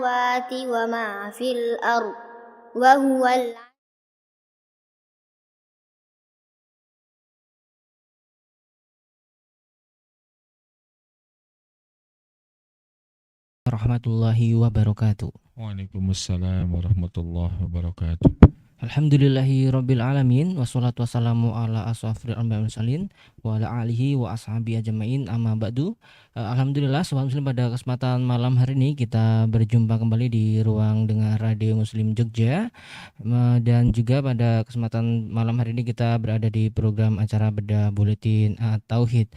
السماوات وما في الأرض وهو warahmatullahi wabarakatuh. Waalaikumsalam warahmatullahi wabarakatuh. Alhamdulillahirabbil alamin wassalatu wassalamu ala asrofil anbiya'i wal mursalin wa ala alihi wa ashabihi ajmain amma ba'du. Alhamdulillah sobat muslim, pada kesempatan malam hari ini kita berjumpa kembali di ruang dengar Radio Muslim Jogja. Dan juga pada kesempatan malam hari ini kita berada di program acara Bedah Buletin At-Tauhid.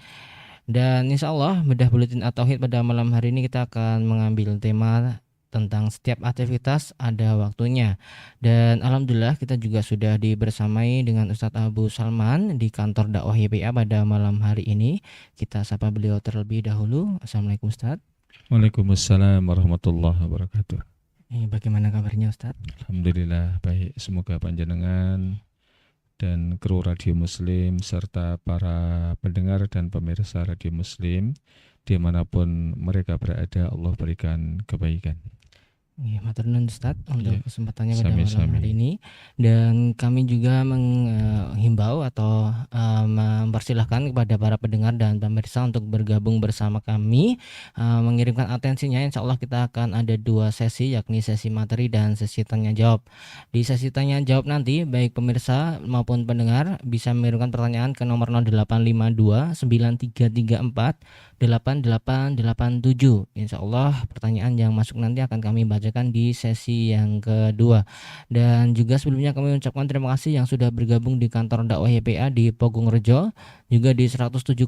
Dan insya Allah Bedah Buletin At-Tauhid pada malam hari ini kita akan mengambil tema tentang setiap aktivitas ada waktunya. Dan alhamdulillah kita juga sudah dibersamai dengan Ustadz Abu Salman di kantor dakwah YPA pada malam hari ini. Kita sapa beliau terlebih dahulu. Assalamualaikum Ustadz. Waalaikumsalam warahmatullahi wabarakatuh. Bagaimana kabarnya Ustadz? Alhamdulillah baik, semoga panjenengan dan kru Radio Muslim serta para pendengar dan pemirsa Radio Muslim dimanapun mereka berada, Allah berikan kebaikan. Matur nuwun Ustaz untuk kesempatannya pada Sami-sami. malam hari ini. Dan kami juga menghimbau atau mempersilahkan kepada para pendengar dan pemirsa untuk bergabung bersama kami, mengirimkan atensinya. Insya Allah kita akan ada 2 sesi, yakni sesi materi dan sesi tanya jawab. Di sesi tanya jawab nanti baik pemirsa maupun pendengar bisa mengirimkan pertanyaan ke nomor 0852 9334 8887. Insya Allah pertanyaan yang masuk nanti akan kami bacakan di sesi yang kedua. Dan juga sebelumnya kami mengucapkan terima kasih yang sudah bergabung di kantor dakwah YPA di Pogung Rejo, juga di 107,7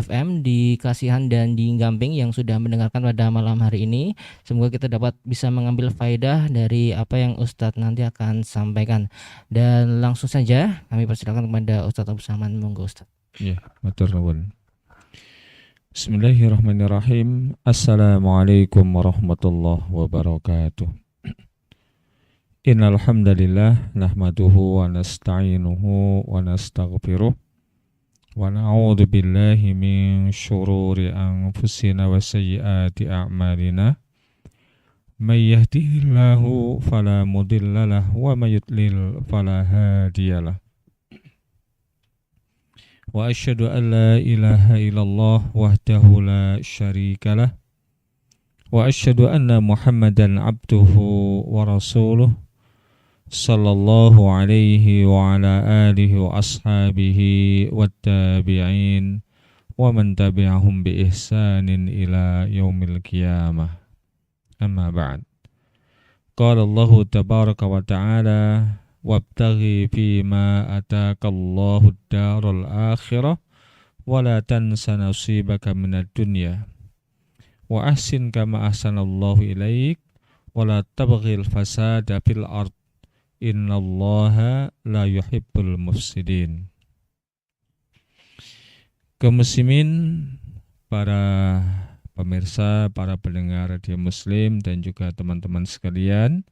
FM di Kasihan dan di Gamping yang sudah mendengarkan pada malam hari ini. Semoga kita dapat bisa mengambil faedah dari apa yang Ustadz nanti akan sampaikan. Dan langsung saja kami persilakan kepada Ustadz Abu Salman. Monggo Ustadz. Ya, matur nuwun. Bismillahirrahmanirrahim. Assalamualaikum warahmatullahi wabarakatuh. Innal hamdalillah nahmaduhu wa nasta'inuhu wa nastaghfiruh wa na'udzu billahi min syururi anfusina wa sayyiati a'malina. May yahdihillahu fala mudhillalah wa may yudlil fala hadiyalah. Wa asyhadu an la ilaha illallah wahdahu la syarika lah wa asyhadu anna Muhammadan abduhu wa rasuluh sallallahu alaihi wa ala alihi wa ashabihi wattabi'in wa man tabi'ahum bi ihsanin ila yaumil qiyamah. Amma ba'd. Qala Allahu tabaraka wa ta'ala wabtaghi fima atakallahu ad-daral akhirah wa la tansa nasibaka minad dunya wa ahsin kama ahsanallahu ilaik wa la tabghil fasada fil ard innallaha la yuhibbul mufsidin. Kaum muslimin, para pemirsa, para pendengar Radio Muslim dan juga teman-teman sekalian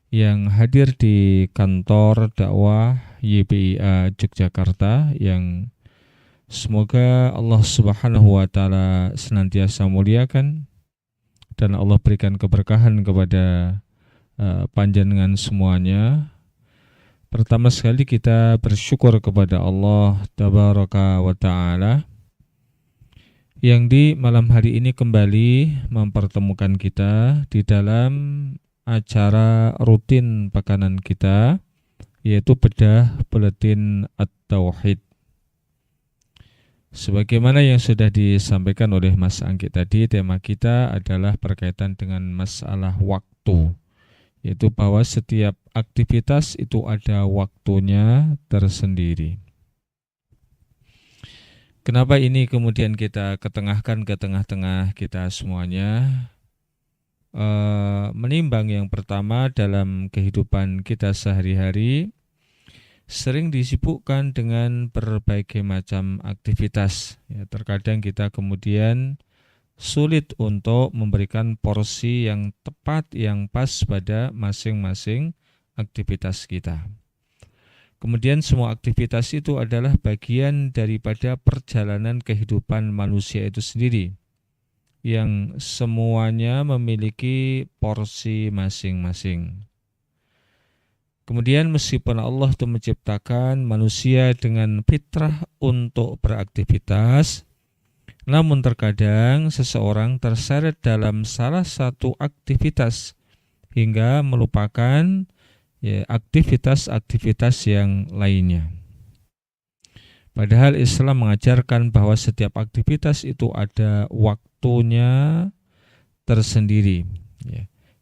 yang hadir di kantor dakwah YPIA Yogyakarta, yang semoga Allah Subhanahu wa taala senantiasa muliakan dan Allah berikan keberkahan kepada panjenengan semuanya. Pertama sekali kita bersyukur kepada Allah Tabaraka wa taala yang di malam hari ini kembali mempertemukan kita di dalam acara rutin pekanan kita, yaitu Bedah Buletin At-Tauhid. Sebagaimana yang sudah disampaikan oleh Mas Angki tadi, tema kita adalah berkaitan dengan masalah waktu, yaitu bahwa setiap aktivitas itu ada waktunya tersendiri. Kenapa ini kemudian kita ketengahkan ke tengah-tengah kita semuanya? Menimbang yang pertama, dalam kehidupan kita sehari-hari sering disibukkan dengan berbagai macam aktivitas. Ya, terkadang kita kemudian sulit untuk memberikan porsi yang tepat, yang pas pada masing-masing aktivitas kita. Kemudian semua aktivitas itu adalah bagian daripada perjalanan kehidupan manusia itu sendiri. yang semuanya memiliki porsi masing-masing. Kemudian meskipun Allah itu menciptakan manusia dengan fitrah untuk beraktivitas, namun terkadang seseorang terseret dalam salah satu aktivitas hingga melupakan aktivitas-aktivitas yang lainnya. Padahal Islam mengajarkan bahwa setiap aktivitas itu ada waktunya tersendiri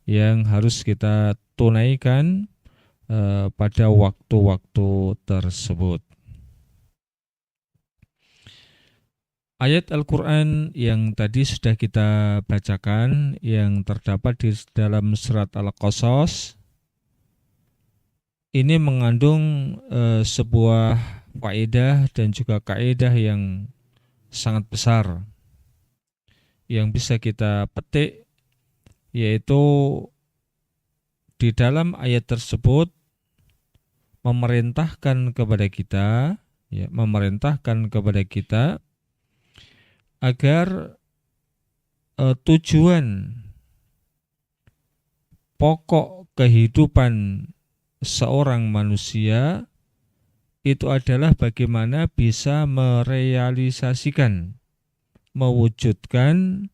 yang harus kita tunaikan pada waktu-waktu tersebut. Ayat Al-Quran yang tadi sudah kita bacakan yang terdapat di dalam surat Al-Qasas ini mengandung sebuah faedah dan juga kaidah yang sangat besar yang bisa kita petik, yaitu di dalam ayat tersebut memerintahkan kepada kita agar tujuan pokok kehidupan seorang manusia itu adalah bagaimana bisa merealisasikan, mewujudkan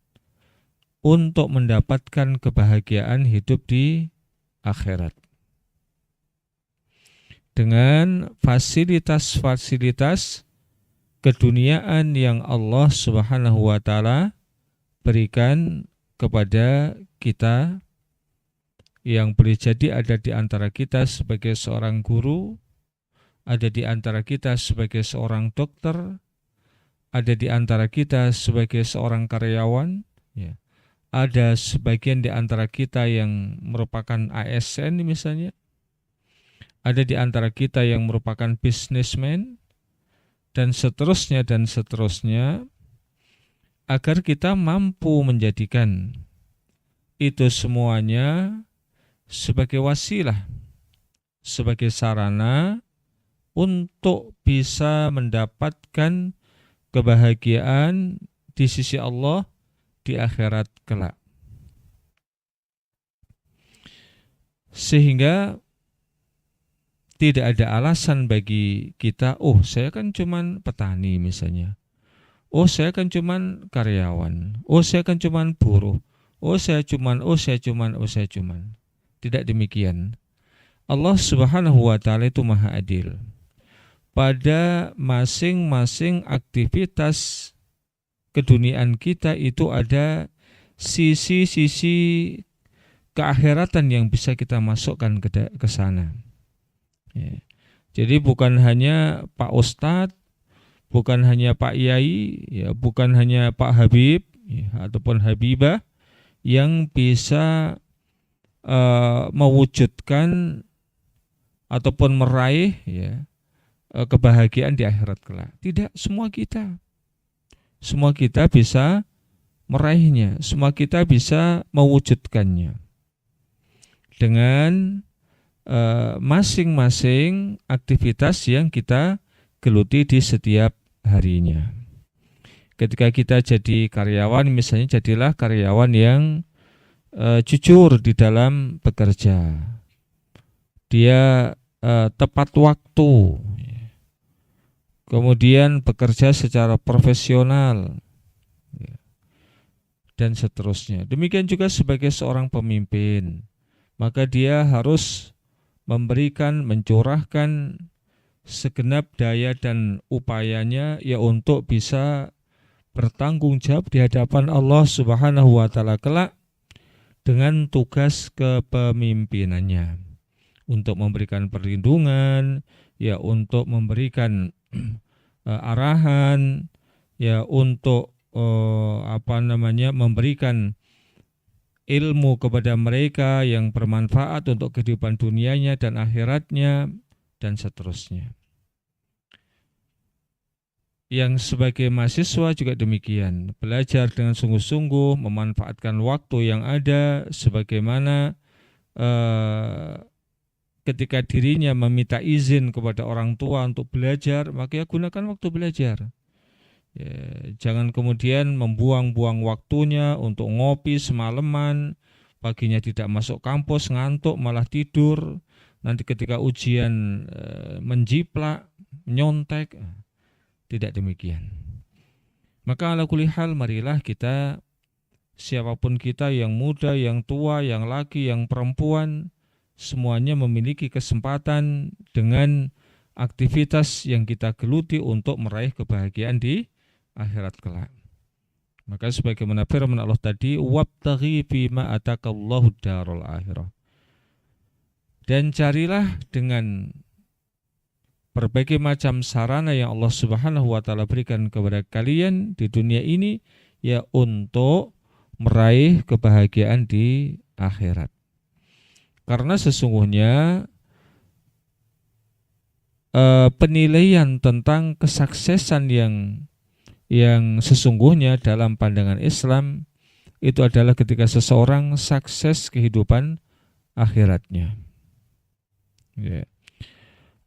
untuk mendapatkan kebahagiaan hidup di akhirat. Dengan fasilitas-fasilitas keduniaan yang Allah Subhanahu wa taala berikan kepada kita, yang boleh jadi ada di antara kita sebagai seorang guru, ada di antara kita sebagai seorang dokter, ada di antara kita sebagai seorang karyawan, ada sebagian di antara kita yang merupakan ASN misalnya, ada di antara kita yang merupakan businessman, dan seterusnya, agar kita mampu menjadikan itu semuanya sebagai wasilah, sebagai sarana untuk bisa mendapatkan kebahagiaan di sisi Allah di akhirat kelak. Sehingga tidak ada alasan bagi kita, saya kan cuman petani misalnya, saya kan cuman karyawan, saya kan cuman buruh, saya cuman. Tidak demikian. Allah Subhanahu wa taala itu Maha Adil. Pada masing-masing aktivitas keduniaan kita itu ada sisi-sisi keakhiratan yang bisa kita masukkan ke sana. Jadi bukan hanya Pak Ustadz, bukan hanya Pak Yai, bukan hanya Pak Habib ataupun Habibah yang bisa mewujudkan ataupun meraih kebahagiaan di akhirat kelak. Tidak, semua kita bisa meraihnya, semua kita bisa mewujudkannya dengan masing-masing aktivitas yang kita geluti di setiap harinya. Ketika kita jadi karyawan, misalnya jadilah karyawan yang jujur di dalam bekerja. Dia tepat waktu, kemudian bekerja secara profesional, dan seterusnya. Demikian juga sebagai seorang pemimpin, maka dia harus mencurahkan segenap daya dan upayanya untuk bisa bertanggung jawab di hadapan Allah Subhanahu wa taala kelak dengan tugas kepemimpinannya, untuk memberikan perlindungan, untuk memberikan arahan, untuk memberikan ilmu kepada mereka yang bermanfaat untuk kehidupan dunianya dan akhiratnya, dan seterusnya. Yang sebagai mahasiswa juga demikian, belajar dengan sungguh-sungguh, memanfaatkan waktu yang ada, sebagaimana ketika dirinya meminta izin kepada orang tua untuk belajar, maka gunakan waktu belajar. Ya, jangan kemudian membuang-buang waktunya untuk ngopi semalaman, paginya tidak masuk kampus, ngantuk, malah tidur. Nanti ketika ujian menjiplak, nyontek. Tidak demikian. Maka ala kulli hal, marilah kita, siapapun kita, yang muda, yang tua, yang laki, yang perempuan, semuanya memiliki kesempatan dengan aktivitas yang kita geluti untuk meraih kebahagiaan di akhirat kelak. Maka sebagaimana firman Allah tadi, wabtaghi fima atakallahu darul akhirah. Dan carilah dengan berbagai macam sarana yang Allah Subhanahu wa taala berikan kepada kalian di dunia ini, ya, untuk meraih kebahagiaan di akhirat. Karena sesungguhnya penilaian tentang kesuksesan yang sesungguhnya dalam pandangan Islam itu adalah ketika seseorang sukses kehidupan akhiratnya. Ya.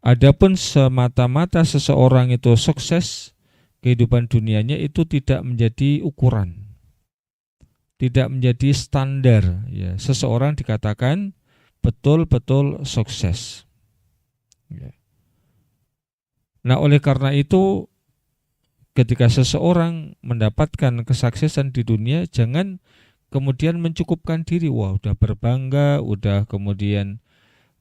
Adapun semata-mata seseorang itu sukses kehidupan dunianya, itu tidak menjadi ukuran, tidak menjadi standar. Ya, seseorang dikatakan betul-betul sukses. Ya. Nah, oleh karena itu, ketika seseorang mendapatkan kesuksesan di dunia, jangan kemudian mencukupkan diri. Wah, udah berbangga, udah kemudian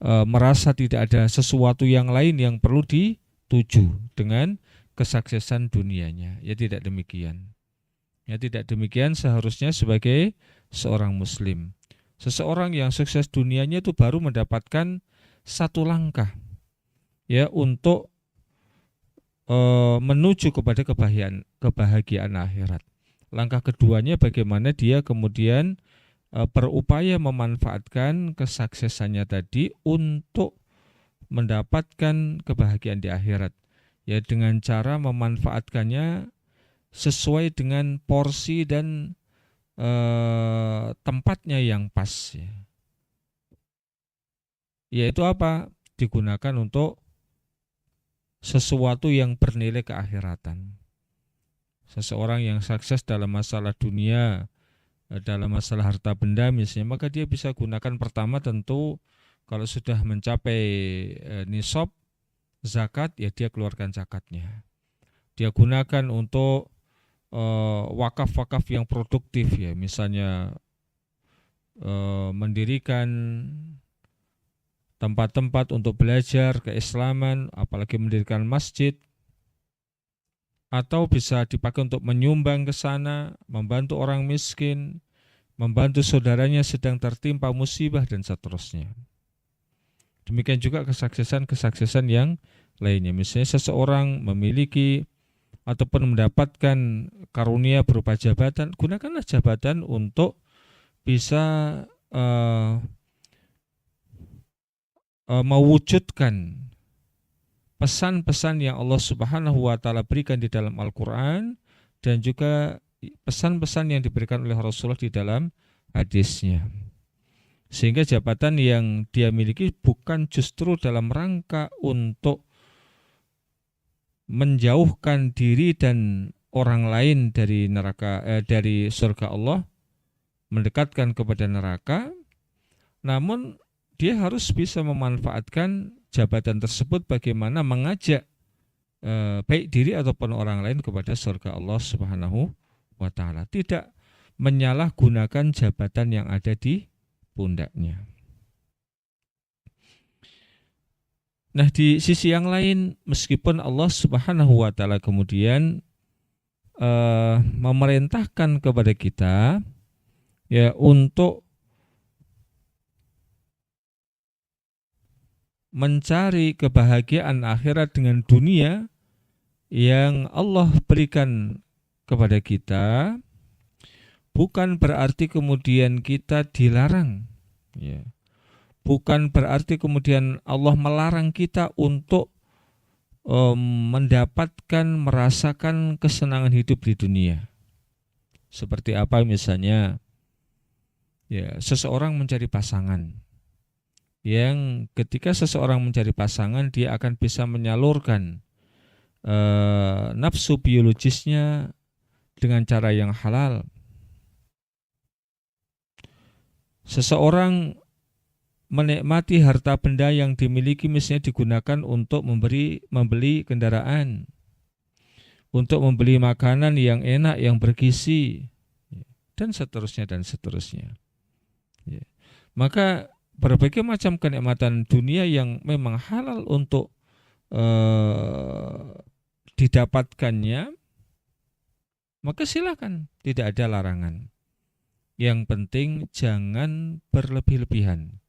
merasa tidak ada sesuatu yang lain yang perlu dituju dengan kesuksesan dunianya. Ya, tidak demikian. Ya, tidak demikian seharusnya sebagai seorang muslim. Seseorang yang sukses dunianya itu baru mendapatkan satu langkah, ya, untuk menuju kepada kebahagiaan akhirat. Langkah keduanya bagaimana dia kemudian berupaya memanfaatkan kesuksesannya tadi untuk mendapatkan kebahagiaan di akhirat, ya, dengan cara memanfaatkannya sesuai dengan porsi dan tempatnya yang pas, ya. Yaitu apa? Digunakan untuk sesuatu yang bernilai keakhiratan. Seseorang yang sukses dalam masalah dunia, dalam masalah harta benda misalnya, maka dia bisa gunakan pertama tentu kalau sudah mencapai nisab zakat, ya dia keluarkan zakatnya. Dia gunakan untuk wakaf-wakaf yang produktif, ya, misalnya mendirikan tempat-tempat untuk belajar keislaman, apalagi mendirikan masjid, atau bisa dipakai untuk menyumbang ke sana, membantu orang miskin, membantu saudaranya sedang tertimpa musibah, dan seterusnya. Demikian juga kesuksesan yang lainnya. Misalnya seseorang memiliki ataupun mendapatkan karunia berupa jabatan, gunakanlah jabatan untuk bisa mewujudkan pesan-pesan yang Allah Subhanahu wa taala berikan di dalam Al-Qur'an, dan juga pesan-pesan yang diberikan oleh Rasulullah di dalam hadisnya. Sehingga jabatan yang dia miliki bukan justru dalam rangka untuk menjauhkan diri dan orang lain dari neraka, dari surga Allah, mendekatkan kepada neraka, namun dia harus bisa memanfaatkan jabatan tersebut bagaimana mengajak baik diri ataupun orang lain kepada surga Allah Subhanahu wa taala. Tidak menyalahgunakan jabatan yang ada di pundaknya. Nah, di sisi yang lain, meskipun Allah Subhanahu wa taala kemudian memerintahkan kepada kita, ya, untuk mencari kebahagiaan akhirat dengan dunia yang Allah berikan kepada kita, bukan berarti kemudian kita dilarang, ya. Bukan berarti kemudian Allah melarang kita untuk mendapatkan, merasakan kesenangan hidup di dunia. Seperti apa misalnya, ya, seseorang mencari pasangan, yang ketika seseorang mencari pasangan, dia akan bisa menyalurkan nafsu biologisnya dengan cara yang halal. Seseorang menikmati harta benda yang dimiliki misalnya digunakan untuk membeli kendaraan, untuk membeli makanan yang enak, yang bergizi, dan seterusnya dan seterusnya. Maka berbagai macam kenikmatan dunia yang memang halal untuk didapatkannya, maka silakan, tidak ada larangan. Yang penting jangan berlebih-lebihan.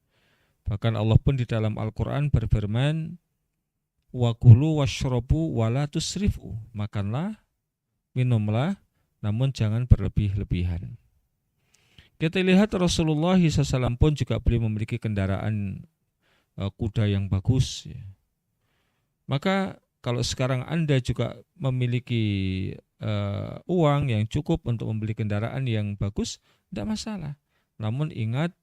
Bahkan Allah pun di dalam Al-Quran berfirman, wa kulu washrobu wala tusrifu, makanlah, minumlah, namun jangan berlebih-lebihan. Kita lihat Rasulullah SAW pun juga beliau memiliki kendaraan kuda yang bagus. Maka kalau sekarang Anda juga memiliki uang yang cukup untuk membeli kendaraan yang bagus, tidak masalah. Namun ingat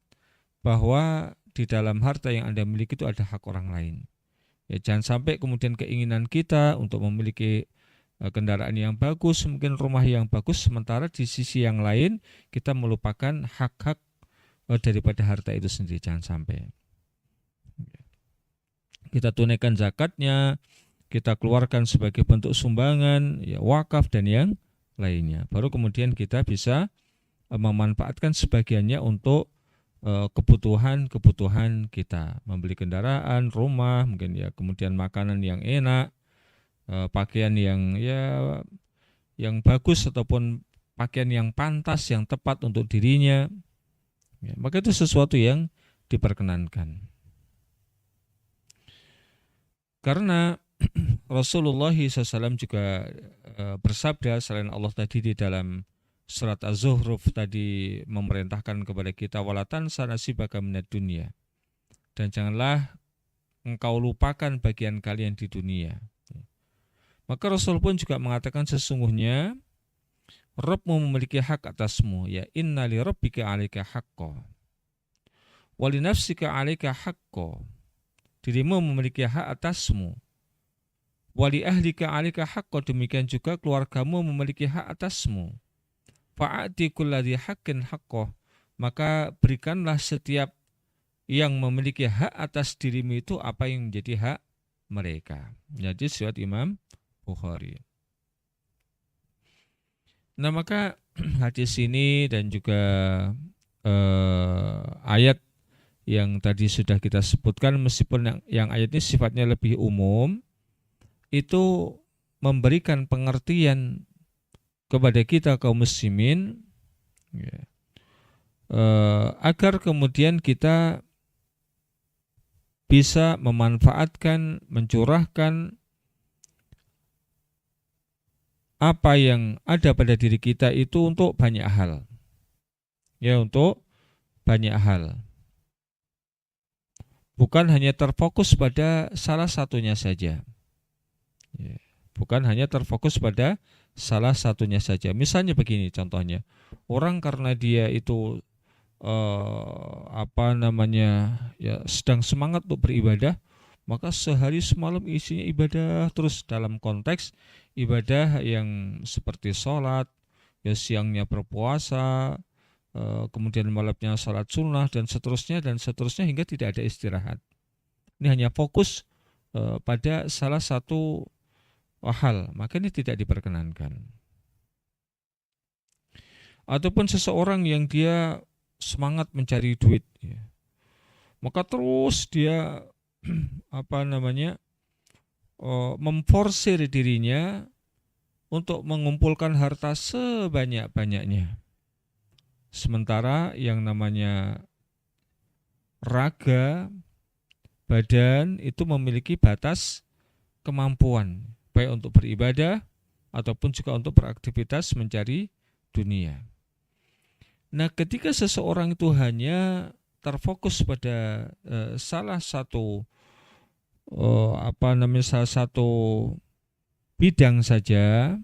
bahwa di dalam harta yang Anda miliki itu ada hak orang lain. Ya, jangan sampai kemudian keinginan kita untuk memiliki kendaraan yang bagus, mungkin rumah yang bagus, sementara di sisi yang lain kita melupakan hak-hak daripada harta itu sendiri. Jangan sampai. Kita tunaikan zakatnya, kita keluarkan sebagai bentuk sumbangan, ya, wakaf dan yang lainnya. Baru kemudian kita bisa memanfaatkan sebagiannya untuk kebutuhan kita, membeli kendaraan, rumah, mungkin ya, kemudian makanan yang enak, pakaian yang bagus ataupun pakaian yang pantas, yang tepat untuk dirinya. Ya, maka itu sesuatu yang diperkenankan. Karena Rasulullah SAW juga bersabda, selain Allah tadi di dalam surat Az-Zuhruf tadi memerintahkan kepada kita, wala tansa nasibaka minad dunya, dan janganlah engkau lupakan bagian kalian di dunia. Maka Rasul pun juga mengatakan, sesungguhnya Rabbmu memiliki hak atasmu, ya inna li rabbika 'alaika haqqo wa li nafsika 'alaika haqqo, dirimu memiliki hak atasmu, wa li ahlika 'alaika haqqo, demikian juga keluargamu memiliki hak atasmu, fa'ati kulladzi haqqin haqqo, maka berikanlah setiap yang memiliki hak atas dirimu itu apa yang menjadi hak mereka. Jadi riwayat Imam Bukhari. Nah, maka hadis ini dan juga ayat yang tadi sudah kita sebutkan, meskipun yang ayat ini sifatnya lebih umum, itu memberikan pengertian kepada kita kaum muslimin, ya, agar kemudian kita bisa memanfaatkan, mencurahkan apa yang ada pada diri kita itu untuk banyak hal. Ya, untuk banyak hal. Bukan hanya terfokus pada salah satunya saja. Ya, bukan hanya terfokus pada salah satunya saja. Misalnya begini contohnya, orang karena dia itu sedang semangat untuk beribadah, maka sehari semalam isinya ibadah terus, dalam konteks ibadah yang seperti sholat, ya, siangnya berpuasa, kemudian malamnya sholat sunnah dan seterusnya hingga tidak ada istirahat. Ini hanya fokus pada salah satu hal, maka ini tidak diperkenankan. Ataupun seseorang yang dia semangat mencari duit, ya, maka terus dia memforsir dirinya untuk mengumpulkan harta sebanyak-banyaknya. Sementara yang namanya raga, badan itu memiliki batas kemampuan, baik untuk beribadah ataupun juga untuk beraktivitas mencari dunia. Nah, ketika seseorang itu hanya terfokus pada salah satu bidang saja,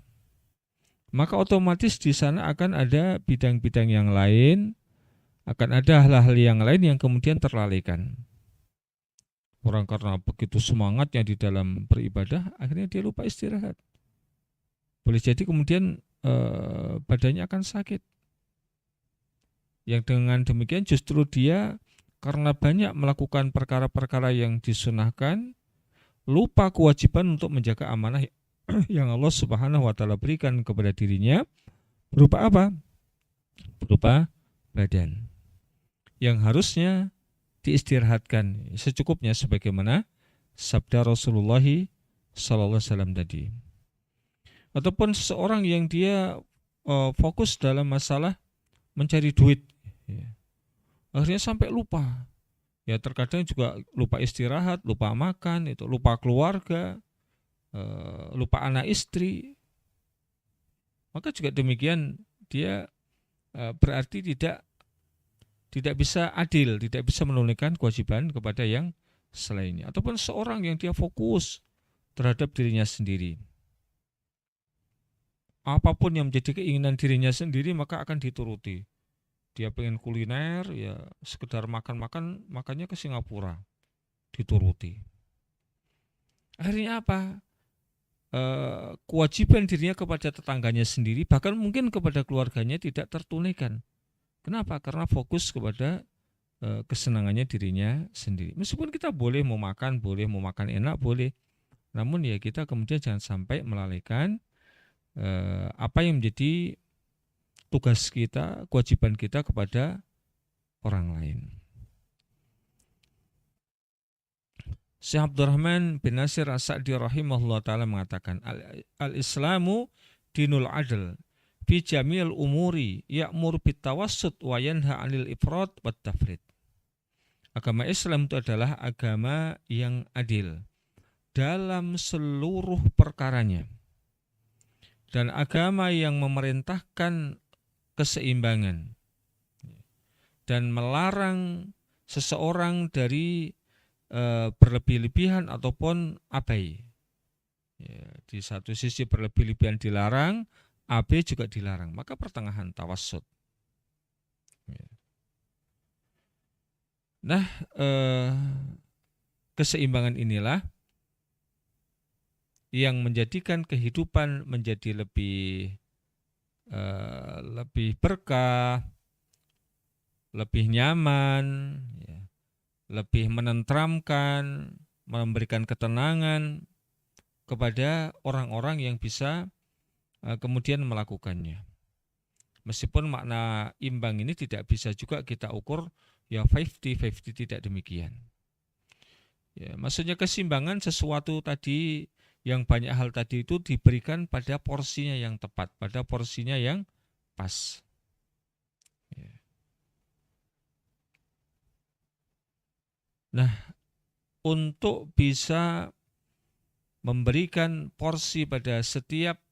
maka otomatis di sana akan ada bidang-bidang yang lain, akan ada hal-hal yang lain yang kemudian terlalaikan. Orang karena begitu semangatnya di dalam beribadah, akhirnya dia lupa istirahat. Boleh jadi kemudian badannya akan sakit. Yang dengan demikian justru dia karena banyak melakukan perkara-perkara yang disunahkan, lupa kewajiban untuk menjaga amanah yang Allah Subhanahu wa taala berikan kepada dirinya. Berupa apa? Berupa badan. Yang harusnya diistirahatkan secukupnya sebagaimana sabda Rasulullah sallallahu alaihi wasallam tadi. Ataupun seseorang yang dia fokus dalam masalah mencari duit, ya, akhirnya sampai lupa. Ya terkadang juga lupa istirahat, lupa makan, itu lupa keluarga, lupa anak istri. Maka juga demikian dia berarti tidak bisa adil, tidak bisa menunaikan kewajiban kepada yang selainnya. Ataupun seorang yang dia fokus terhadap dirinya sendiri. Apapun yang menjadi keinginan dirinya sendiri maka akan dituruti. Dia pengen kuliner, ya sekedar makan-makan, makannya ke Singapura, dituruti. Akhirnya apa? Kewajiban dirinya kepada tetangganya sendiri, bahkan mungkin kepada keluarganya tidak tertunaikan. Kenapa? Karena fokus kepada kesenangannya dirinya sendiri. Meskipun kita boleh mau makan enak, boleh. Namun ya kita kemudian jangan sampai melalaikan apa yang menjadi tugas kita, kewajiban kita kepada orang lain. Syekh Abdurrahman bin Nasir As-Sa'di rahimahullah ta'ala mengatakan, Al-Islamu dinul adl fi jamil umuri ya'mur bitawassut wa yanha 'anil ifrat wat tafrid. Agama Islam itu adalah agama yang adil dalam seluruh perkaranya. Dan agama yang memerintahkan keseimbangan dan melarang seseorang dari berlebih-lebihan ataupun abai. Ya, di satu sisi berlebih-lebihan dilarang, abai juga dilarang. Maka pertengahan tawassut. Ya. Nah, keseimbangan inilah yang menjadikan kehidupan menjadi lebih berkah, lebih nyaman, ya, lebih menenteramkan, memberikan ketenangan kepada orang-orang yang bisa kemudian melakukannya. Meskipun makna imbang ini tidak bisa juga kita ukur ya 50-50, tidak demikian. Ya, maksudnya keseimbangan sesuatu tadi, yang banyak hal tadi itu diberikan pada porsinya yang tepat, pada porsinya yang pas. Ya. Nah, untuk bisa memberikan porsi pada setiap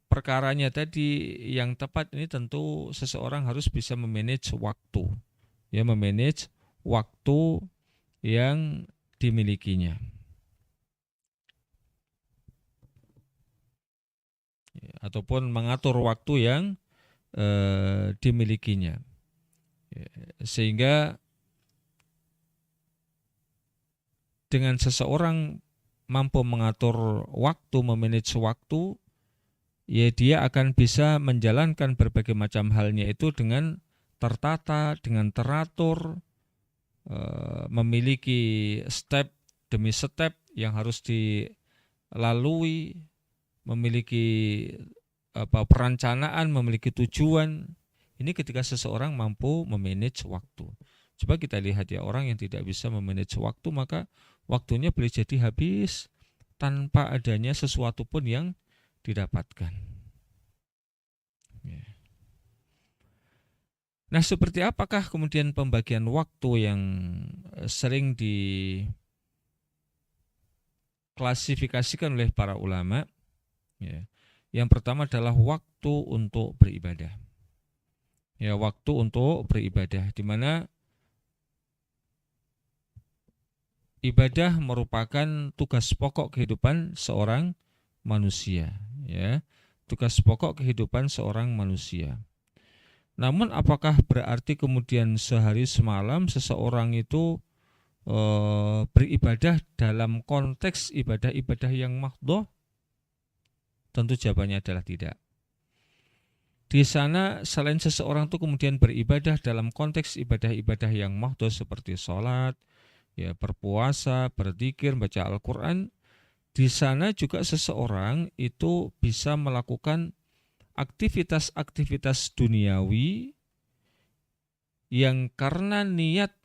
perkaranya tadi yang tepat, ini tentu seseorang harus bisa memanage waktu. Ya, memanage waktu yang dimilikinya. Ya, ataupun mengatur waktu yang dimilikinya. Ya, sehingga dengan seseorang mampu mengatur waktu, memanage waktu, ya dia akan bisa menjalankan berbagai macam halnya itu dengan tertata, dengan teratur, memiliki step demi step yang harus dilalui, memiliki perencanaan, memiliki tujuan. Ini ketika seseorang mampu memanage waktu. Coba kita lihat ya, orang yang tidak bisa memanage waktu, maka waktunya boleh jadi habis tanpa adanya sesuatu pun yang didapatkan. Ya. Nah, seperti apakah kemudian pembagian waktu yang sering diklasifikasikan oleh para ulama? Ya. Yang pertama adalah waktu untuk beribadah. Ya, waktu untuk beribadah, di mana ibadah merupakan tugas pokok kehidupan seorang manusia, ya. Tugas pokok kehidupan seorang manusia. Namun apakah berarti kemudian sehari semalam seseorang itu beribadah dalam konteks ibadah-ibadah yang mahdhah? Tentu jawabannya adalah tidak. Di sana selain seseorang itu kemudian beribadah dalam konteks ibadah-ibadah yang mahdhah seperti sholat, ya, berpuasa, berzikir, baca Al-Quran, di sana juga seseorang itu bisa melakukan aktivitas-aktivitas duniawi yang karena niat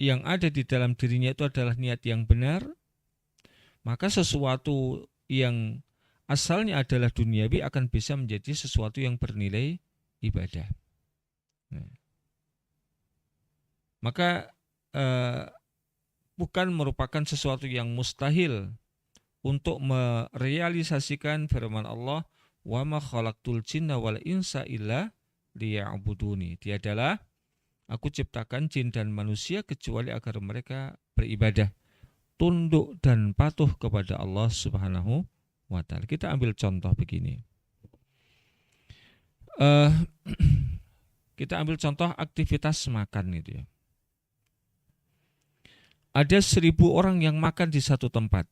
yang ada di dalam dirinya itu adalah niat yang benar, maka sesuatu yang asalnya adalah duniawi akan bisa menjadi sesuatu yang bernilai ibadah. Nah, maka bukan merupakan sesuatu yang mustahil untuk merealisasikan firman Allah, wa ma khalaqtul jinna wal insa illa liya'buduni. Tiadalah aku ciptakan jin dan manusia kecuali agar mereka beribadah, tunduk dan patuh kepada Allah Subhanahu wa ta'ala. Kita ambil contoh begini. Kita ambil contoh aktivitas makan itu ya. Ada 1.000 orang yang makan di satu tempat.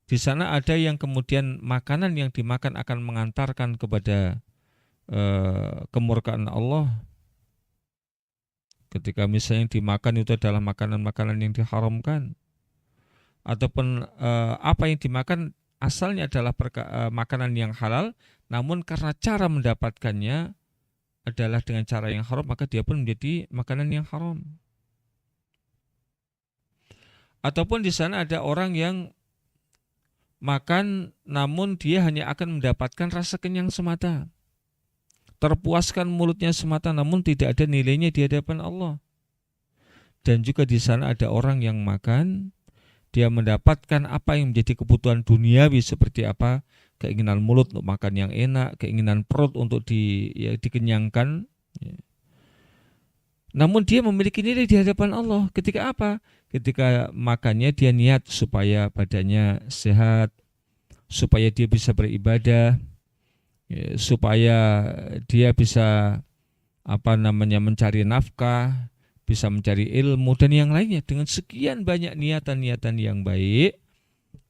Di sana ada yang kemudian makanan yang dimakan akan mengantarkan kepada kemurkaan Allah. Ketika misalnya yang dimakan itu adalah makanan-makanan yang diharamkan, ataupun apa yang dimakan asalnya adalah makanan yang halal, namun karena cara mendapatkannya adalah dengan cara yang haram, maka dia pun menjadi makanan yang haram. Ataupun di sana ada orang yang makan namun dia hanya akan mendapatkan rasa kenyang semata, terpuaskan mulutnya semata, namun tidak ada nilainya di hadapan Allah. Dan juga di sana ada orang yang makan, dia mendapatkan apa yang menjadi kebutuhan duniawi seperti apa, keinginan mulut untuk makan yang enak, keinginan perut untuk dikenyangkan. Namun dia memiliki nilai di hadapan Allah. Ketika apa? Ketika makannya dia niat supaya badannya sehat, supaya dia bisa beribadah, supaya dia bisa mencari nafkah, bisa mencari ilmu dan yang lainnya. Dengan sekian banyak niatan-niatan yang baik,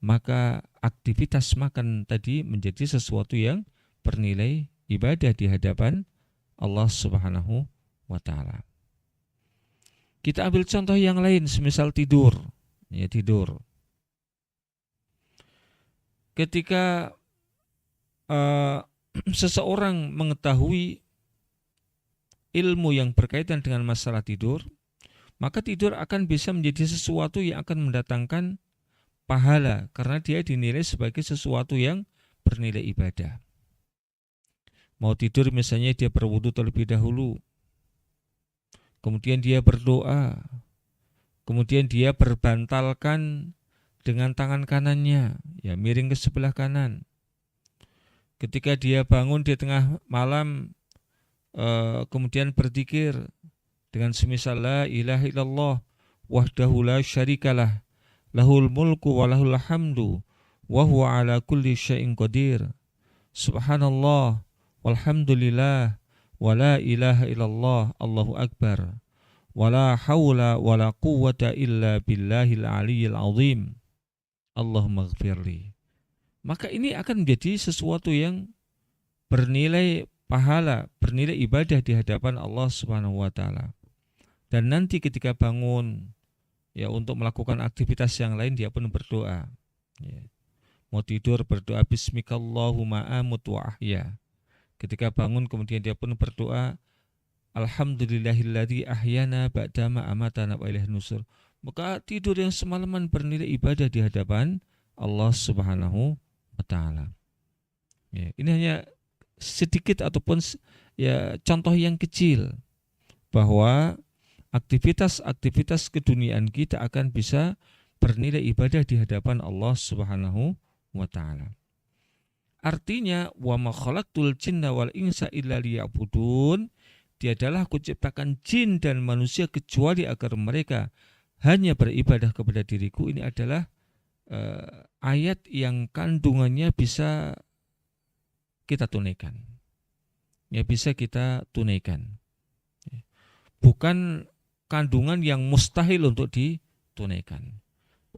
maka aktivitas makan tadi menjadi sesuatu yang bernilai ibadah di hadapan Allah Subhanahu wa ta'ala. Kita ambil contoh yang lain, semisal tidur. Ya, tidur. Ketika seseorang mengetahui ilmu yang berkaitan dengan masalah tidur, maka tidur akan bisa menjadi sesuatu yang akan mendatangkan pahala, karena dia dinilai sebagai sesuatu yang bernilai ibadah. Mau tidur misalnya dia berwudu terlebih dahulu, kemudian dia berdoa, kemudian dia berbantalkan dengan tangan kanannya, ya, miring ke sebelah kanan. Ketika dia bangun di tengah malam, kemudian berzikir dengan semisal la ilaha illallah wahdahu la syarikalah lahul mulku wa lahul hamdu wa huwa ala kulli syai'in qadir, subhanallah walhamdulillah wa la ilaha illallah Allahu akbar wa la hawla wa la quwwata illa billahil aliyyil azim Allahumma ighfirli. Maka ini akan menjadi sesuatu yang bernilai pahala, bernilai ibadah di hadapan Allah Subhanahu wa ta'ala. Dan nanti ketika bangun, ya, untuk melakukan aktivitas yang lain, dia pun berdoa, ya. Mau tidur berdoa bismikallahumma amut wa ahya. Ketika bangun kemudian dia pun berdoa alhamdulillahilladzi ahyana ba'dama amatana wa ilaihin nusur. Maka tidur yang semalaman bernilai ibadah di hadapan Allah Subhanahu wa ta'ala. Ya, ini hanya sedikit ataupun ya contoh yang kecil bahwa aktivitas-aktivitas keduniaan kita akan bisa bernilai ibadah di hadapan Allah Subhanahu wa ta'ala. Artinya wa ma khalaqtul jinna wal insa illa liya'budun, tiadalah aku ciptakan jin dan manusia kecuali agar mereka hanya beribadah kepada diriku. Ini adalah ayat yang kandungannya bisa kita tunaikan. Ya, bisa kita tunaikan. Bukan kandungan yang mustahil untuk ditunaikan.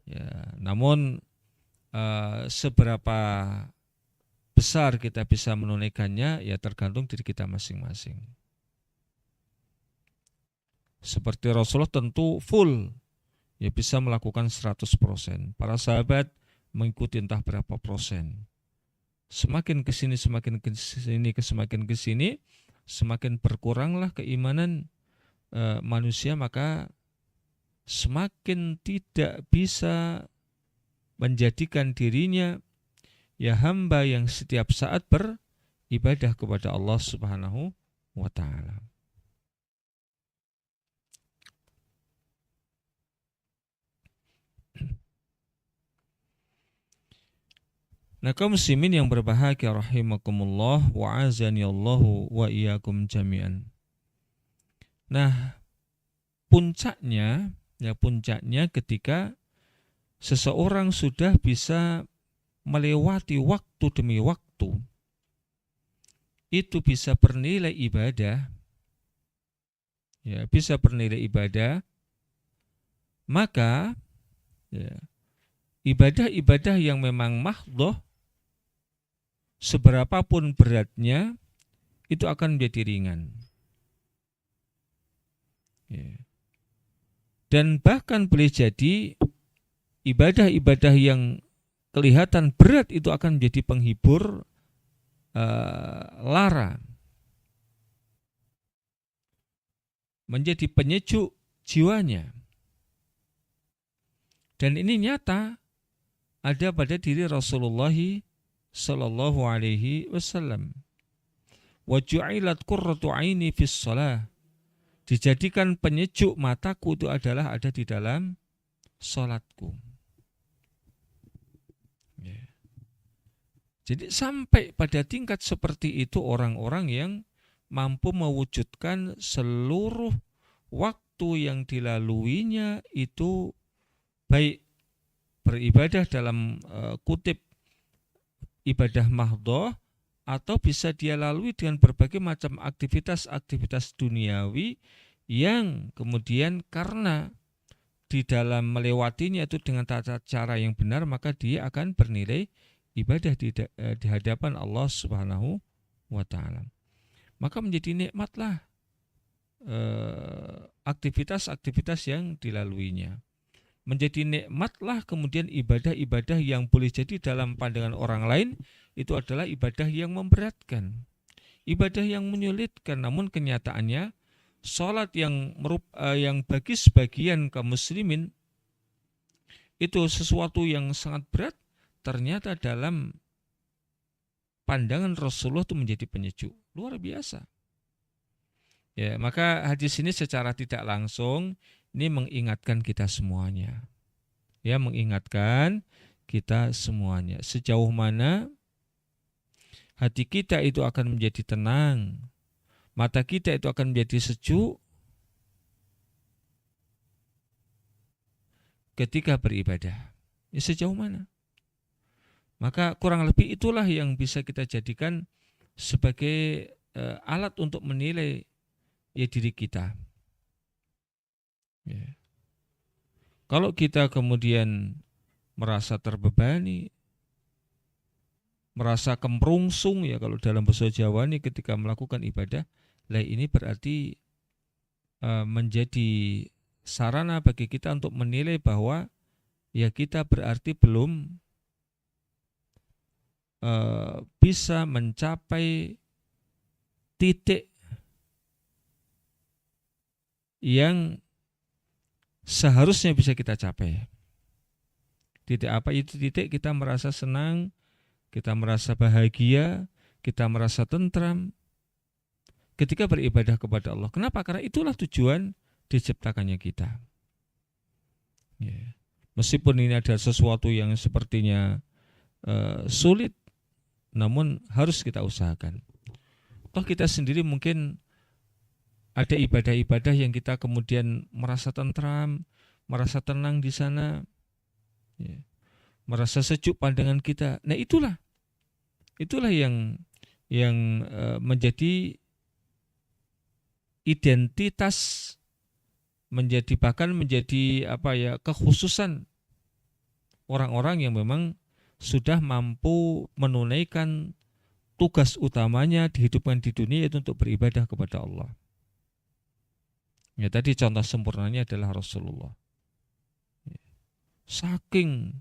Ya, namun seberapa besar kita bisa menunaikannya ya tergantung diri kita masing-masing. Seperti Rasulullah tentu full ya bisa melakukan 100%. Para sahabat mengikuti entah berapa persen. Semakin kesini, semakin kesini, semakin berkuranglah keimanan manusia, maka semakin tidak bisa menjadikan dirinya ya hamba yang setiap saat beribadah kepada Allah Subhanahu wa ta'ala. Nah, kaum muslimin yang berbahagia rahimakumullah wa azanillahu wa iyyakum jami'an. Nah, puncaknya ketika seseorang sudah bisa melewati waktu demi waktu, itu bisa bernilai ibadah, maka ya, ibadah-ibadah yang memang mahdhah seberapapun beratnya itu akan menjadi ringan. Ya. Dan bahkan boleh jadi ibadah-ibadah yang kelihatan berat itu akan menjadi penghibur lara, menjadi penyejuk jiwanya. Dan ini nyata ada pada diri Rasulullah sallallahu alaihi wasallam. Wa ju'ilat qurratu 'aini fis shalah. Dijadikan penyejuk mataku itu adalah ada di dalam salatku. Ya. Jadi sampai pada tingkat seperti itu orang-orang yang mampu mewujudkan seluruh waktu yang dilaluinya itu baik beribadah dalam kutip ibadah mahdhah atau bisa dia lalui dengan berbagai macam aktivitas-aktivitas duniawi yang kemudian karena di dalam melewatinya itu dengan tata cara yang benar, maka dia akan bernilai ibadah di hadapan Allah Subhanahu wa ta'ala. Maka menjadi nikmatlah aktivitas-aktivitas yang dilaluinya. Menjadi nikmatlah kemudian ibadah-ibadah yang boleh jadi dalam pandangan orang lain itu adalah ibadah yang memberatkan, ibadah yang menyulitkan. Namun kenyataannya sholat yang bagi sebagian kaum muslimin itu sesuatu yang sangat berat, ternyata dalam pandangan Rasulullah itu menjadi penyejuk. Luar biasa. Ya, maka hadis ini secara tidak langsung ini mengingatkan kita semuanya. Ya, mengingatkan kita semuanya. Sejauh mana hati kita itu akan menjadi tenang, mata kita itu akan menjadi sejuk ketika beribadah. Ya, sejauh mana? Maka kurang lebih itulah yang bisa kita jadikan sebagai alat untuk menilai ya diri kita. Ya. Kalau kita kemudian merasa terbebani, merasa kemrungsung ya kalau dalam bahasa Jawa ini ketika melakukan ibadah, lah ini berarti menjadi sarana bagi kita untuk menilai bahwa ya kita berarti belum bisa mencapai titik yang seharusnya bisa kita capai. Titik apa itu? Titik kita merasa senang, kita merasa bahagia, kita merasa tentram ketika beribadah kepada Allah. Kenapa? Karena itulah tujuan diciptakannya kita. Ya. Meskipun ini ada sesuatu yang sepertinya sulit, namun harus kita usahakan. Toh kita sendiri mungkin ada ibadah-ibadah yang kita kemudian merasa tentram, merasa tenang di sana, ya, merasa sejuk pandangan kita. Nah itulah yang menjadi identitas bahkan menjadi kekhususan orang-orang yang memang sudah mampu menunaikan tugas utamanya dihidupkan di dunia, yaitu untuk beribadah kepada Allah. Ya, tadi contoh sempurnanya adalah Rasulullah. Saking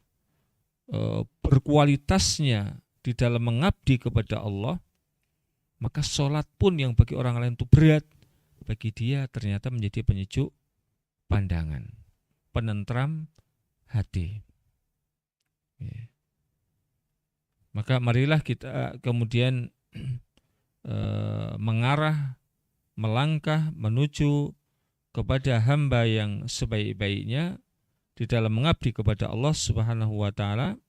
berkualitasnya di dalam mengabdi kepada Allah, maka sholat pun yang bagi orang lain itu berat, bagi dia ternyata menjadi penyejuk pandangan, penentram hati. Ya. Maka marilah kita kemudian mengarah, melangkah menuju kepada hamba yang sebaik-baiknya di dalam mengabdi kepada Allah Subhanahu wa taala,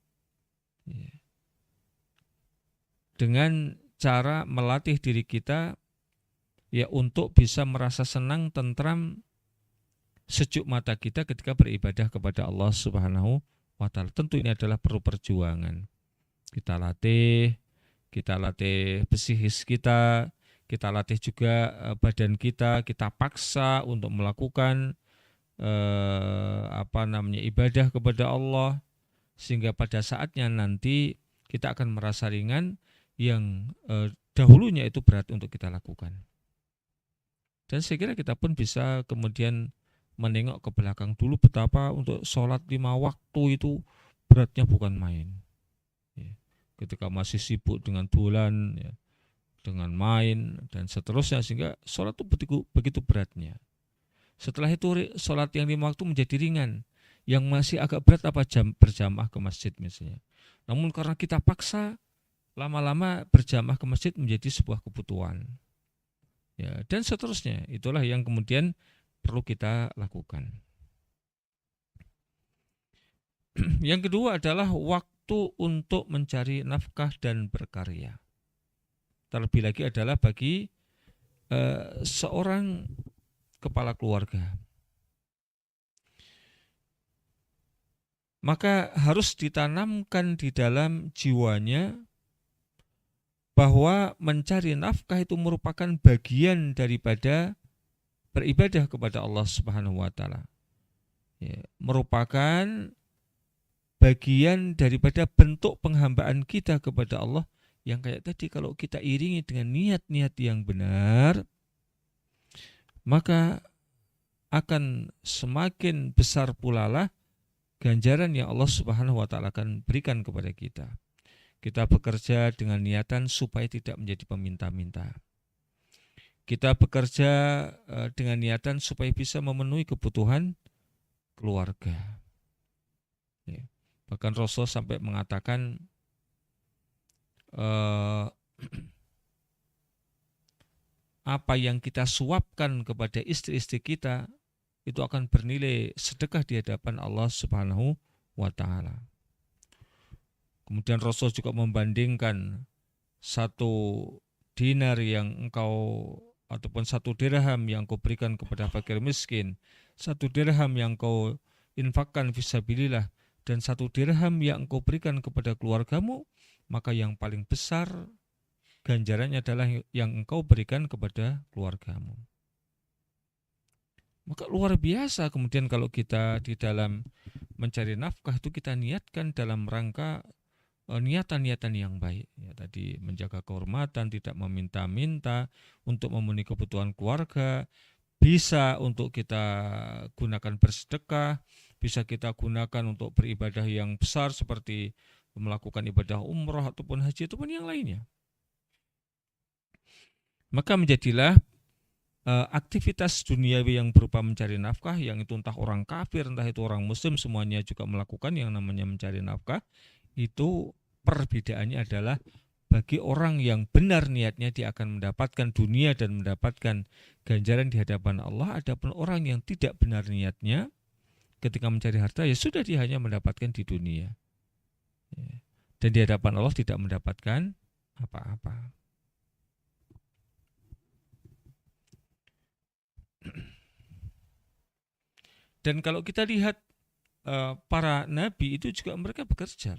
dengan cara melatih diri kita ya untuk bisa merasa senang, tentram, sejuk mata kita ketika beribadah kepada Allah Subhanahu wa taala. Tentu ini adalah perlu perjuangan. Kita latih psikis kita latih juga badan kita paksa untuk melakukan ibadah kepada Allah, sehingga pada saatnya nanti kita akan merasa ringan yang dahulunya itu berat untuk kita lakukan. Dan saya kira kita pun bisa kemudian menengok ke belakang dulu betapa untuk sholat 5 waktu itu beratnya bukan main. Ketika masih sibuk dengan bulan, dengan main dan seterusnya, sehingga sholat itu begitu beratnya. Setelah itu sholat yang 5 waktu menjadi ringan. Yang masih agak berat berjamaah ke masjid misalnya. Namun karena kita paksa, lama-lama berjamaah ke masjid menjadi sebuah kebutuhan. Ya, dan seterusnya. Itulah yang kemudian perlu kita lakukan. Yang kedua adalah waktu untuk mencari nafkah dan berkarya. Terlebih lagi adalah bagi seorang kepala keluarga. Maka harus ditanamkan di dalam jiwanya bahwa mencari nafkah itu merupakan bagian daripada beribadah kepada Allah Subhanahu wa taala. Ya, merupakan bagian daripada bentuk penghambaan kita kepada Allah, yang kayak tadi kalau kita iringi dengan niat-niat yang benar, maka akan semakin besar pula lah ganjaran yang Allah Subhanahu wa taala akan berikan kepada kita. Kita bekerja dengan niatan supaya tidak menjadi peminta-minta. Kita bekerja dengan niatan supaya bisa memenuhi kebutuhan keluarga. Ya. Bahkan Rasul sampai mengatakan apa yang kita suapkan kepada istri-istri kita itu akan bernilai sedekah di hadapan Allah Subhanahu wa taala. Kemudian Rasul juga membandingkan 1 dinar yang engkau ataupun 1 dirham yang kau berikan kepada fakir miskin, 1 dirham yang kau infakkan fisabilillah, dan 1 dirham yang engkau berikan kepada keluargamu, maka yang paling besar ganjarannya adalah yang engkau berikan kepada keluargamu. Maka luar biasa kemudian kalau kita di dalam mencari nafkah itu kita niatkan dalam rangka niatan-niatan yang baik. Ya, tadi menjaga kehormatan, tidak meminta-minta, untuk memenuhi kebutuhan keluarga, bisa untuk kita gunakan bersedekah, bisa kita gunakan untuk beribadah yang besar seperti melakukan ibadah umroh ataupun haji ataupun yang lainnya. Maka menjadilah aktivitas duniawi yang berupa mencari nafkah, yang itu entah orang kafir, entah itu orang muslim, semuanya juga melakukan yang namanya mencari nafkah. Itu perbedaannya adalah bagi orang yang benar niatnya dia akan mendapatkan dunia dan mendapatkan ganjaran di hadapan Allah. Adapun orang yang tidak benar niatnya ketika mencari harta, ya sudah, dia hanya mendapatkan di dunia, dan di hadapan Allah tidak mendapatkan apa-apa. Dan kalau kita lihat para nabi itu juga mereka bekerja.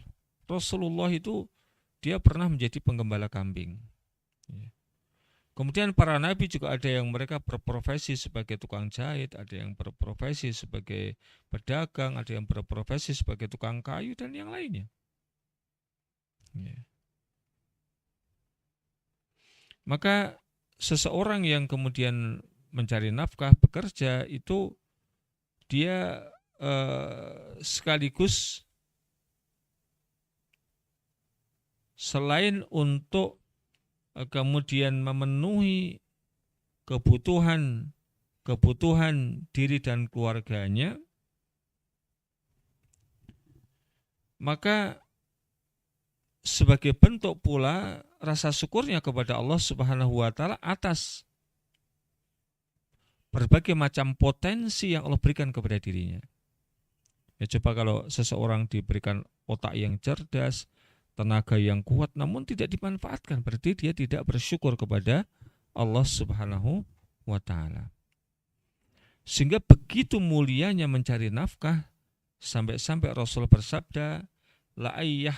Rasulullah itu dia pernah menjadi penggembala kambing. Kemudian para nabi juga ada yang mereka berprofesi sebagai tukang jahit, ada yang berprofesi sebagai pedagang, ada yang berprofesi sebagai tukang kayu dan yang lainnya. Ya. Maka seseorang yang kemudian mencari nafkah, bekerja, itu dia sekaligus selain untuk kemudian memenuhi kebutuhan diri dan keluarganya, maka sebagai bentuk pula rasa syukurnya kepada Allah Subhanahu wa taala atas berbagai macam potensi yang Allah berikan kepada dirinya. Ya, coba kalau seseorang diberikan otak yang cerdas, tenaga yang kuat, namun tidak dimanfaatkan, berarti dia tidak bersyukur kepada Allah Subhanahu wa taala. Sehingga begitu mulianya mencari nafkah, sampai-sampai Rasul bersabda, la ayyah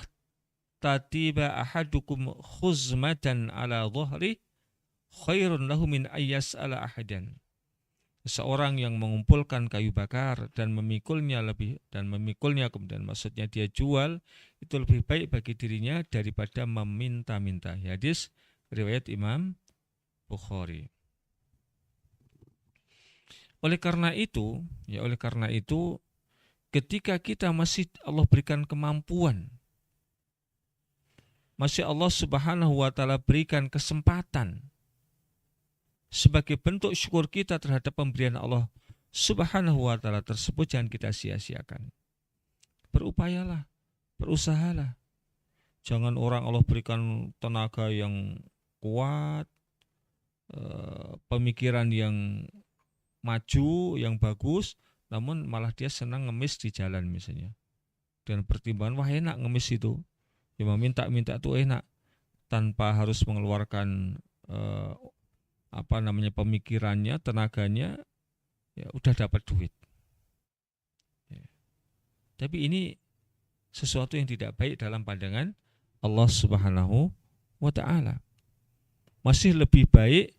tatiba ahadukum khuzmatan ala dhahri khairun lahu min ayyas'ala ahadan. Seorang yang mengumpulkan kayu bakar dan memikulnya kemudian maksudnya dia jual, itu lebih baik bagi dirinya daripada meminta-minta. Hadis riwayat Imam Bukhari. Oleh karena itu, ketika kita masih Allah berikan kemampuan, masih Allah Subhanahu wa taala berikan kesempatan, sebagai bentuk syukur kita terhadap pemberian Allah Subhanahu wa taala tersebut, jangan kita sia-siakan. Berupayalah, berusahalah. Jangan orang Allah berikan tenaga yang kuat, pemikiran yang maju, yang bagus, namun malah dia senang ngemis di jalan misalnya. Dan pertimbangan, wah enak ngemis itu. Ya minta-minta itu enak tanpa harus mengeluarkan pemikirannya, tenaganya, ya udah dapat duit. Ya. Tapi ini sesuatu yang tidak baik dalam pandangan Allah Subhanahu wa taala. Masih lebih baik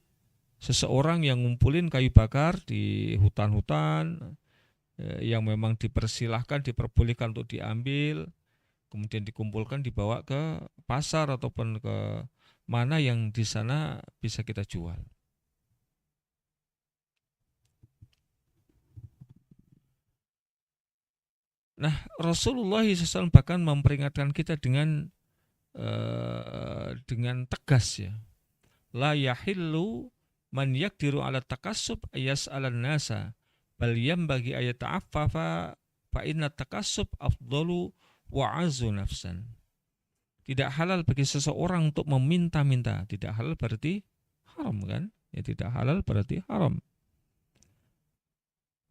seseorang yang ngumpulin kayu bakar di hutan-hutan yang memang diperbolehkan untuk diambil, kemudian dikumpulkan, dibawa ke pasar ataupun ke mana yang di sana bisa kita jual. Nah, Rasulullah SAW bahkan memperingatkan kita dengan tegas, ya. La yahillu man yakdiru ala takassub yas'alan nasa bal yambagi ayata'affafa fa inna takassub afdalu wa azu nafsan. Tidak halal bagi seseorang untuk meminta-minta. Tidak halal berarti haram, kan? Ya, tidak halal berarti haram.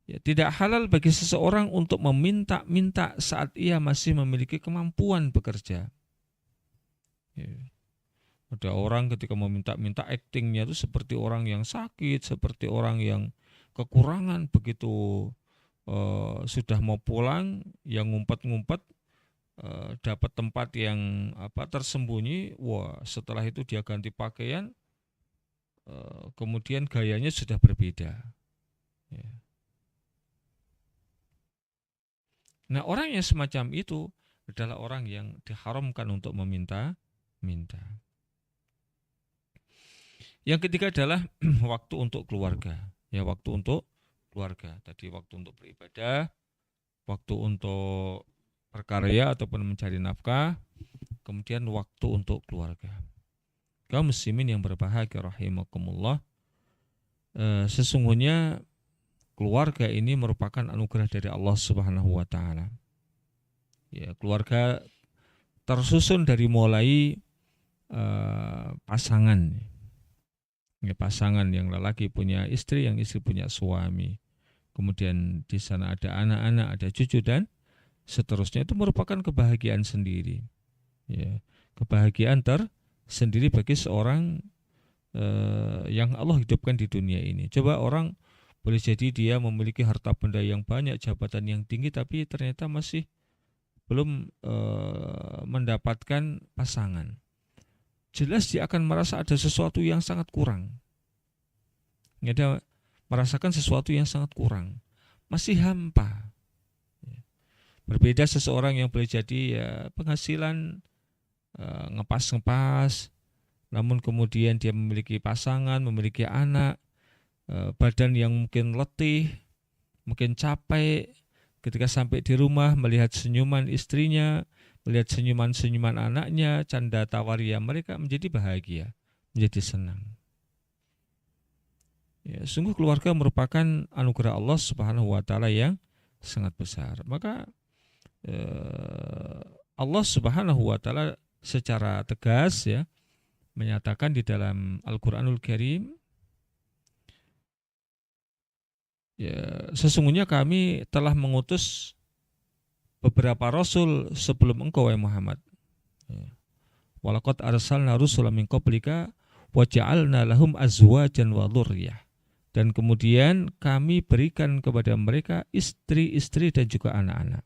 Ya, tidak halal bagi seseorang untuk meminta-minta saat ia masih memiliki kemampuan bekerja. Ya. Ada orang ketika meminta-minta, aktingnya itu seperti orang yang sakit, seperti orang yang kekurangan. Begitu sudah mau pulang, yang ngumpet-ngumpet, dapat tempat yang tersembunyi, wah setelah itu dia ganti pakaian, kemudian gayanya sudah berbeda. Ya. Nah, orang yang semacam itu adalah orang yang diharamkan untuk meminta-minta. Yang ketiga adalah waktu untuk keluarga. Ya, waktu untuk keluarga. Tadi waktu untuk beribadah, waktu untuk berkarya ataupun mencari nafkah, kemudian waktu untuk keluarga. Kaum muslimin yang berbahagia rahimakumullah, sesungguhnya keluarga ini merupakan anugerah dari Allah Subhanahu wa taala. Ya, keluarga tersusun dari mulai pasangan. Ya, pasangan yang lelaki punya istri, yang istri punya suami. Kemudian di sana ada anak-anak, ada cucu dan seterusnya. Itu merupakan kebahagiaan sendiri. Ya, kebahagiaan tersendiri bagi seorang yang Allah hidupkan di dunia ini. Coba orang boleh jadi dia memiliki harta benda yang banyak, jabatan yang tinggi, tapi ternyata masih belum mendapatkan pasangan. jelas dia akan merasa ada sesuatu yang sangat kurang. Dia merasakan sesuatu yang sangat kurang, masih hampa. Berbeda seseorang yang boleh jadi ya penghasilan ngepas-ngepas, namun kemudian dia memiliki pasangan, memiliki anak, badan yang mungkin letih, mungkin capek, ketika sampai di rumah melihat senyuman istrinya, melihat senyuman-senyuman anaknya, canda tawaria mereka, menjadi bahagia, menjadi senang. Ya, sungguh keluarga merupakan anugerah Allah Subhanahu wa taala yang sangat besar. Maka Allah Subhanahu wa taala secara tegas ya menyatakan di dalam Al-Qur'anul Karim, ya, sesungguhnya kami telah mengutus beberapa rasul sebelum engkau wahai Muhammad. Walaqad arsalna rusulan min qablika wa ja'alna lahum azwajan wa dzurriyyah. Dan kemudian kami berikan kepada mereka istri-istri dan juga anak-anak.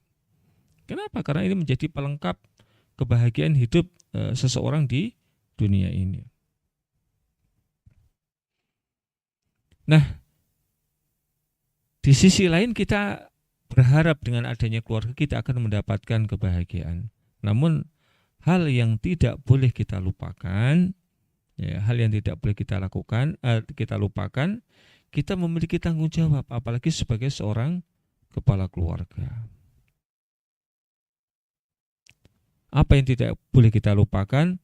Kenapa? Karena ini menjadi pelengkap kebahagiaan hidup seseorang di dunia ini. Nah, di sisi lain kita berharap dengan adanya keluarga kita akan mendapatkan kebahagiaan. Namun hal yang tidak boleh kita lupakan, ya, hal yang tidak boleh kita lakukan, kita lupakan, kita memiliki tanggung jawab, apalagi sebagai seorang kepala keluarga. Apa yang tidak boleh kita lupakan?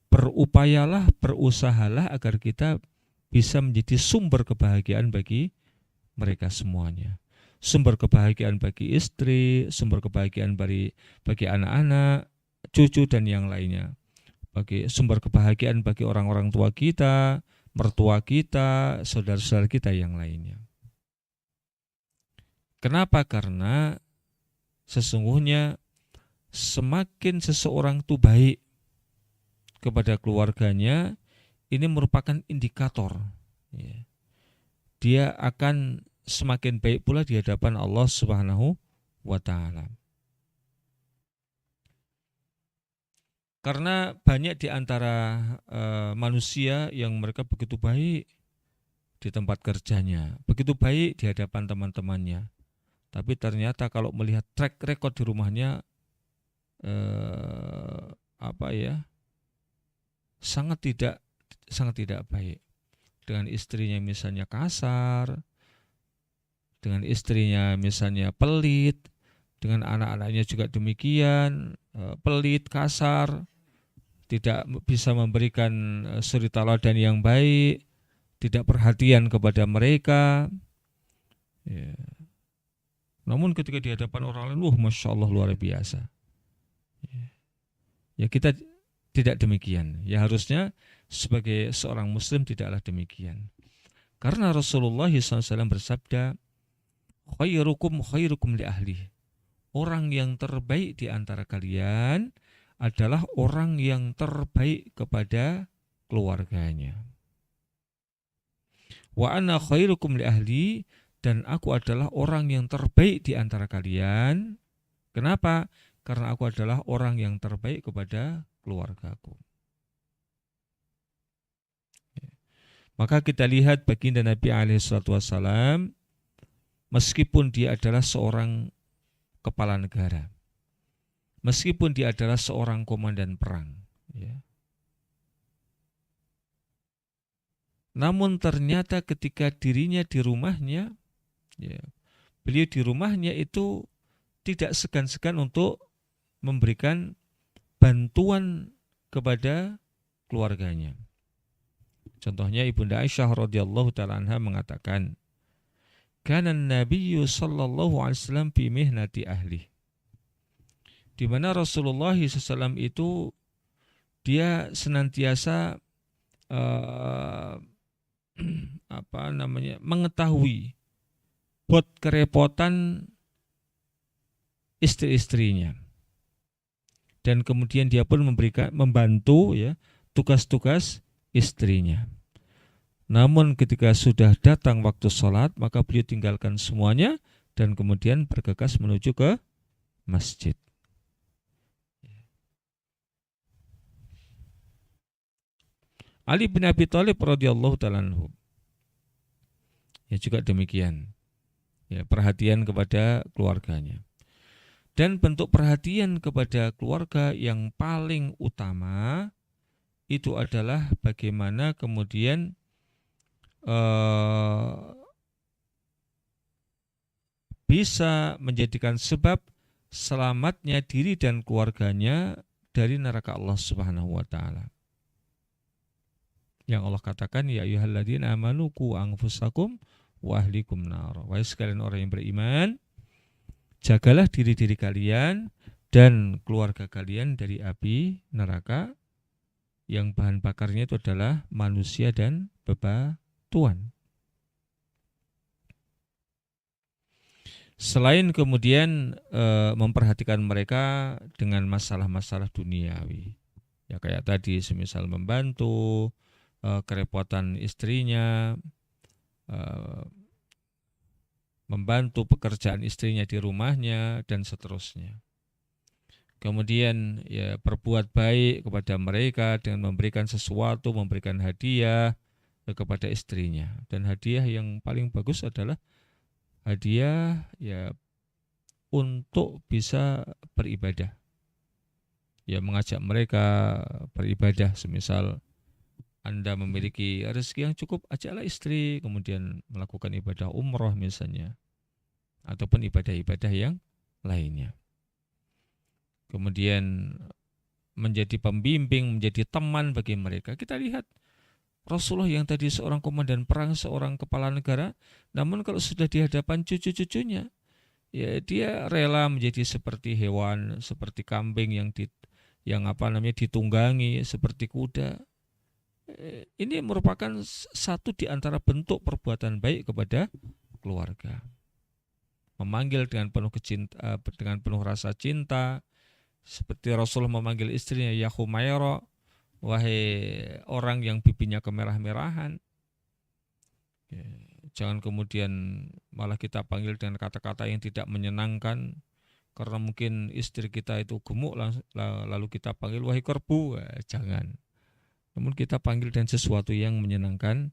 Berupayalah, berusahalah agar kita bisa menjadi sumber kebahagiaan bagi mereka semuanya. Sumber kebahagiaan bagi istri, sumber kebahagiaan bagi anak-anak, cucu dan yang lainnya. Bagi sumber kebahagiaan bagi orang-orang tua kita, mertua kita, saudara-saudara kita yang lainnya. Kenapa? Karena sesungguhnya semakin seseorang itu baik kepada keluarganya, ini merupakan indikator, ya, dia akan semakin baik pula di hadapan Allah Subhanahu wa taala. Karena banyak di antara manusia yang mereka begitu baik di tempat kerjanya, begitu baik di hadapan teman-temannya, tapi ternyata kalau melihat track record di rumahnya, sangat tidak baik. Dengan istrinya misalnya kasar, dengan istrinya misalnya pelit, dengan anak-anaknya juga demikian, pelit, kasar, tidak bisa memberikan suri tauladan yang baik, tidak perhatian kepada mereka. Ya. Namun ketika di hadapan orang lain, Masya Allah luar biasa. Ya, kita tidak demikian. Ya, harusnya sebagai seorang muslim tidaklah demikian. Karena Rasulullah SAW bersabda, khairukum li ahli. Orang yang terbaik di antara kalian adalah orang yang terbaik kepada keluarganya. Wa ana khairukum li ahli, dan aku adalah orang yang terbaik di antara kalian. Kenapa? Karena aku adalah orang yang terbaik kepada keluargaku. Maka kita lihat baginda Nabi SAW, meskipun dia adalah seorang kepala negara, meskipun dia adalah seorang komandan perang, ya, namun ternyata ketika dirinya di rumahnya, ya, beliau di rumahnya itu tidak segan-segan untuk memberikan bantuan kepada keluarganya. Contohnya Ibunda Aisyah radhiyallahu taala anha mengatakan, kana Nabiyyu sallallahu alaihi wasallam fi mihnati ahli. Di mana Rasulullah SAW itu dia senantiasa mengetahui buat kerepotan istri-istrinya. Dan kemudian dia pun membantu, ya, tugas-tugas istrinya. Namun ketika sudah datang waktu sholat, maka beliau tinggalkan semuanya dan kemudian bergegas menuju ke masjid. Ali bin Abi Thalib radhiyallahu taala anhu. Ya juga demikian. Ya, perhatian kepada keluarganya. Dan bentuk perhatian kepada keluarga yang paling utama itu adalah bagaimana kemudian bisa menjadikan sebab selamatnya diri dan keluarganya dari neraka Allah Subhanahu wa taala. Yang Allah katakan, ya ayyuhalladzina amanu qu anfusakum wa ahlikum nar. Wahai sekalian orang yang beriman, jagalah diri-diri kalian dan keluarga kalian dari api neraka yang bahan bakarnya itu adalah manusia dan bebatuan. Selain kemudian memperhatikan mereka dengan masalah-masalah duniawi, ya kayak tadi semisal membantu kerepotan istrinya, membantu pekerjaan istrinya di rumahnya dan seterusnya. Kemudian ya berbuat baik kepada mereka dengan memberikan sesuatu, memberikan hadiah kepada istrinya. Dan hadiah yang paling bagus adalah hadiah ya untuk bisa beribadah. Ya mengajak mereka beribadah, semisal Anda memiliki rezeki yang cukup, ajaklah istri kemudian melakukan ibadah umroh misalnya, ataupun ibadah-ibadah yang lainnya. Kemudian menjadi pembimbing, menjadi teman bagi mereka. Kita lihat Rasulullah yang tadi seorang komandan perang, seorang kepala negara, namun kalau sudah di hadapan cucu-cucunya, ya dia rela menjadi seperti hewan, seperti kambing yang ditunggangi, seperti kuda. Ini merupakan satu di antara bentuk perbuatan baik kepada keluarga. Memanggil dengan penuh rasa cinta, seperti Rasulullah memanggil istrinya ya Humaira, wahai orang yang pipinya kemerah-merahan. Jangan kemudian malah kita panggil dengan kata-kata yang tidak menyenangkan, karena mungkin istri kita itu gemuk, lalu kita panggil wahai kerbu. Jangan. Namun kita panggil dengan sesuatu yang menyenangkan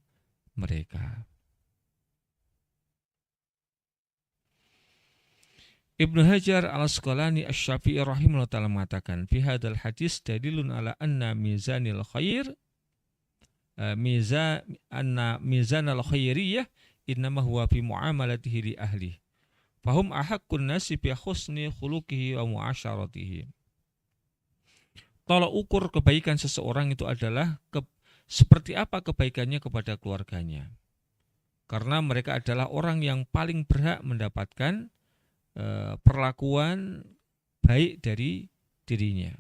mereka. Ibnu Hajar al-Asqalani asy-Syafi'i rahimahullah ta'ala mengatakan, fi hadzal hadis dalilun ala anna mizanil khair mizanal khairiyah innama huwa fi muamalatihi li ahli. Fahum ahaqqun nasi bi husni khuluqihi wa muasyaratihi. Tolak ukur kebaikan seseorang itu adalah seperti apa kebaikannya kepada keluarganya. Karena mereka adalah orang yang paling berhak mendapatkan perlakuan baik dari dirinya.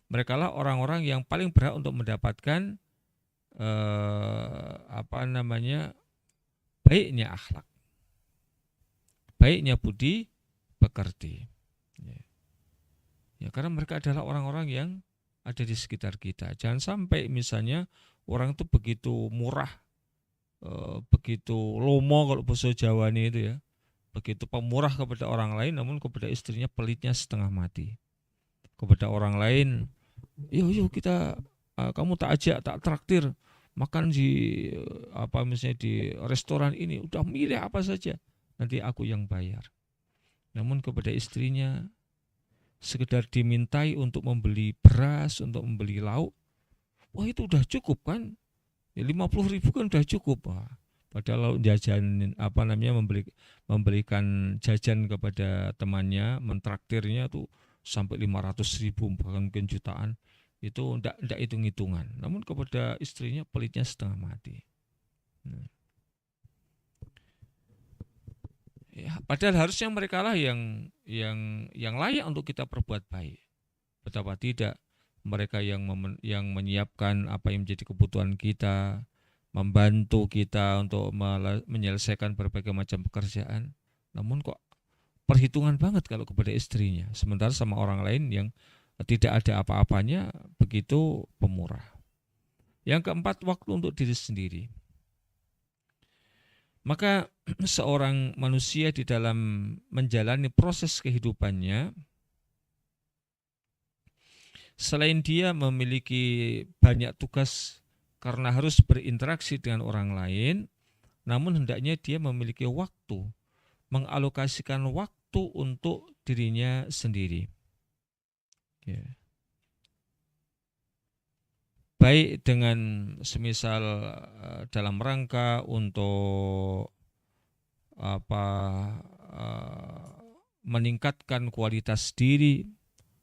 Mereka lah orang-orang yang paling berhak untuk mendapatkan baiknya akhlak, baiknya budi pekerti. Ya, karena mereka adalah orang-orang yang ada di sekitar kita. Jangan sampai misalnya orang itu begitu murah, begitu lomo kalau bahasa Jawa ini itu ya, begitu pemurah kepada orang lain, namun kepada istrinya pelitnya setengah mati. Kepada orang lain, yuk kita, kamu tak ajak, tak traktir makan di misalnya di restoran ini, udah milih apa saja, nanti aku yang bayar. Namun kepada istrinya sekedar dimintai untuk membeli beras, untuk membeli lauk, wah itu udah cukup kan? Ya 50.000 kan udah cukup. Wah. Padahal jajan memberikan jajan kepada temannya, mentraktirnya tuh sampai 500.000 bahkan mungkin jutaan, itu enggak hitung-hitungan. Namun kepada istrinya pelitnya setengah mati. Ya, padahal harusnya mereka lah yang layak untuk kita perbuat baik. Betapa tidak mereka yang menyiapkan apa yang menjadi kebutuhan kita, membantu kita untuk menyelesaikan berbagai macam pekerjaan. Namun kok perhitungan banget kalau kepada istrinya, sementara sama orang lain yang tidak ada apa-apanya begitu pemurah. Yang keempat, waktu untuk diri sendiri. Maka seorang manusia di dalam menjalani proses kehidupannya, selain dia memiliki banyak tugas karena harus berinteraksi dengan orang lain, namun hendaknya dia memiliki waktu, mengalokasikan waktu untuk dirinya sendiri. Ya. Baik dengan semisal dalam rangka untuk meningkatkan kualitas diri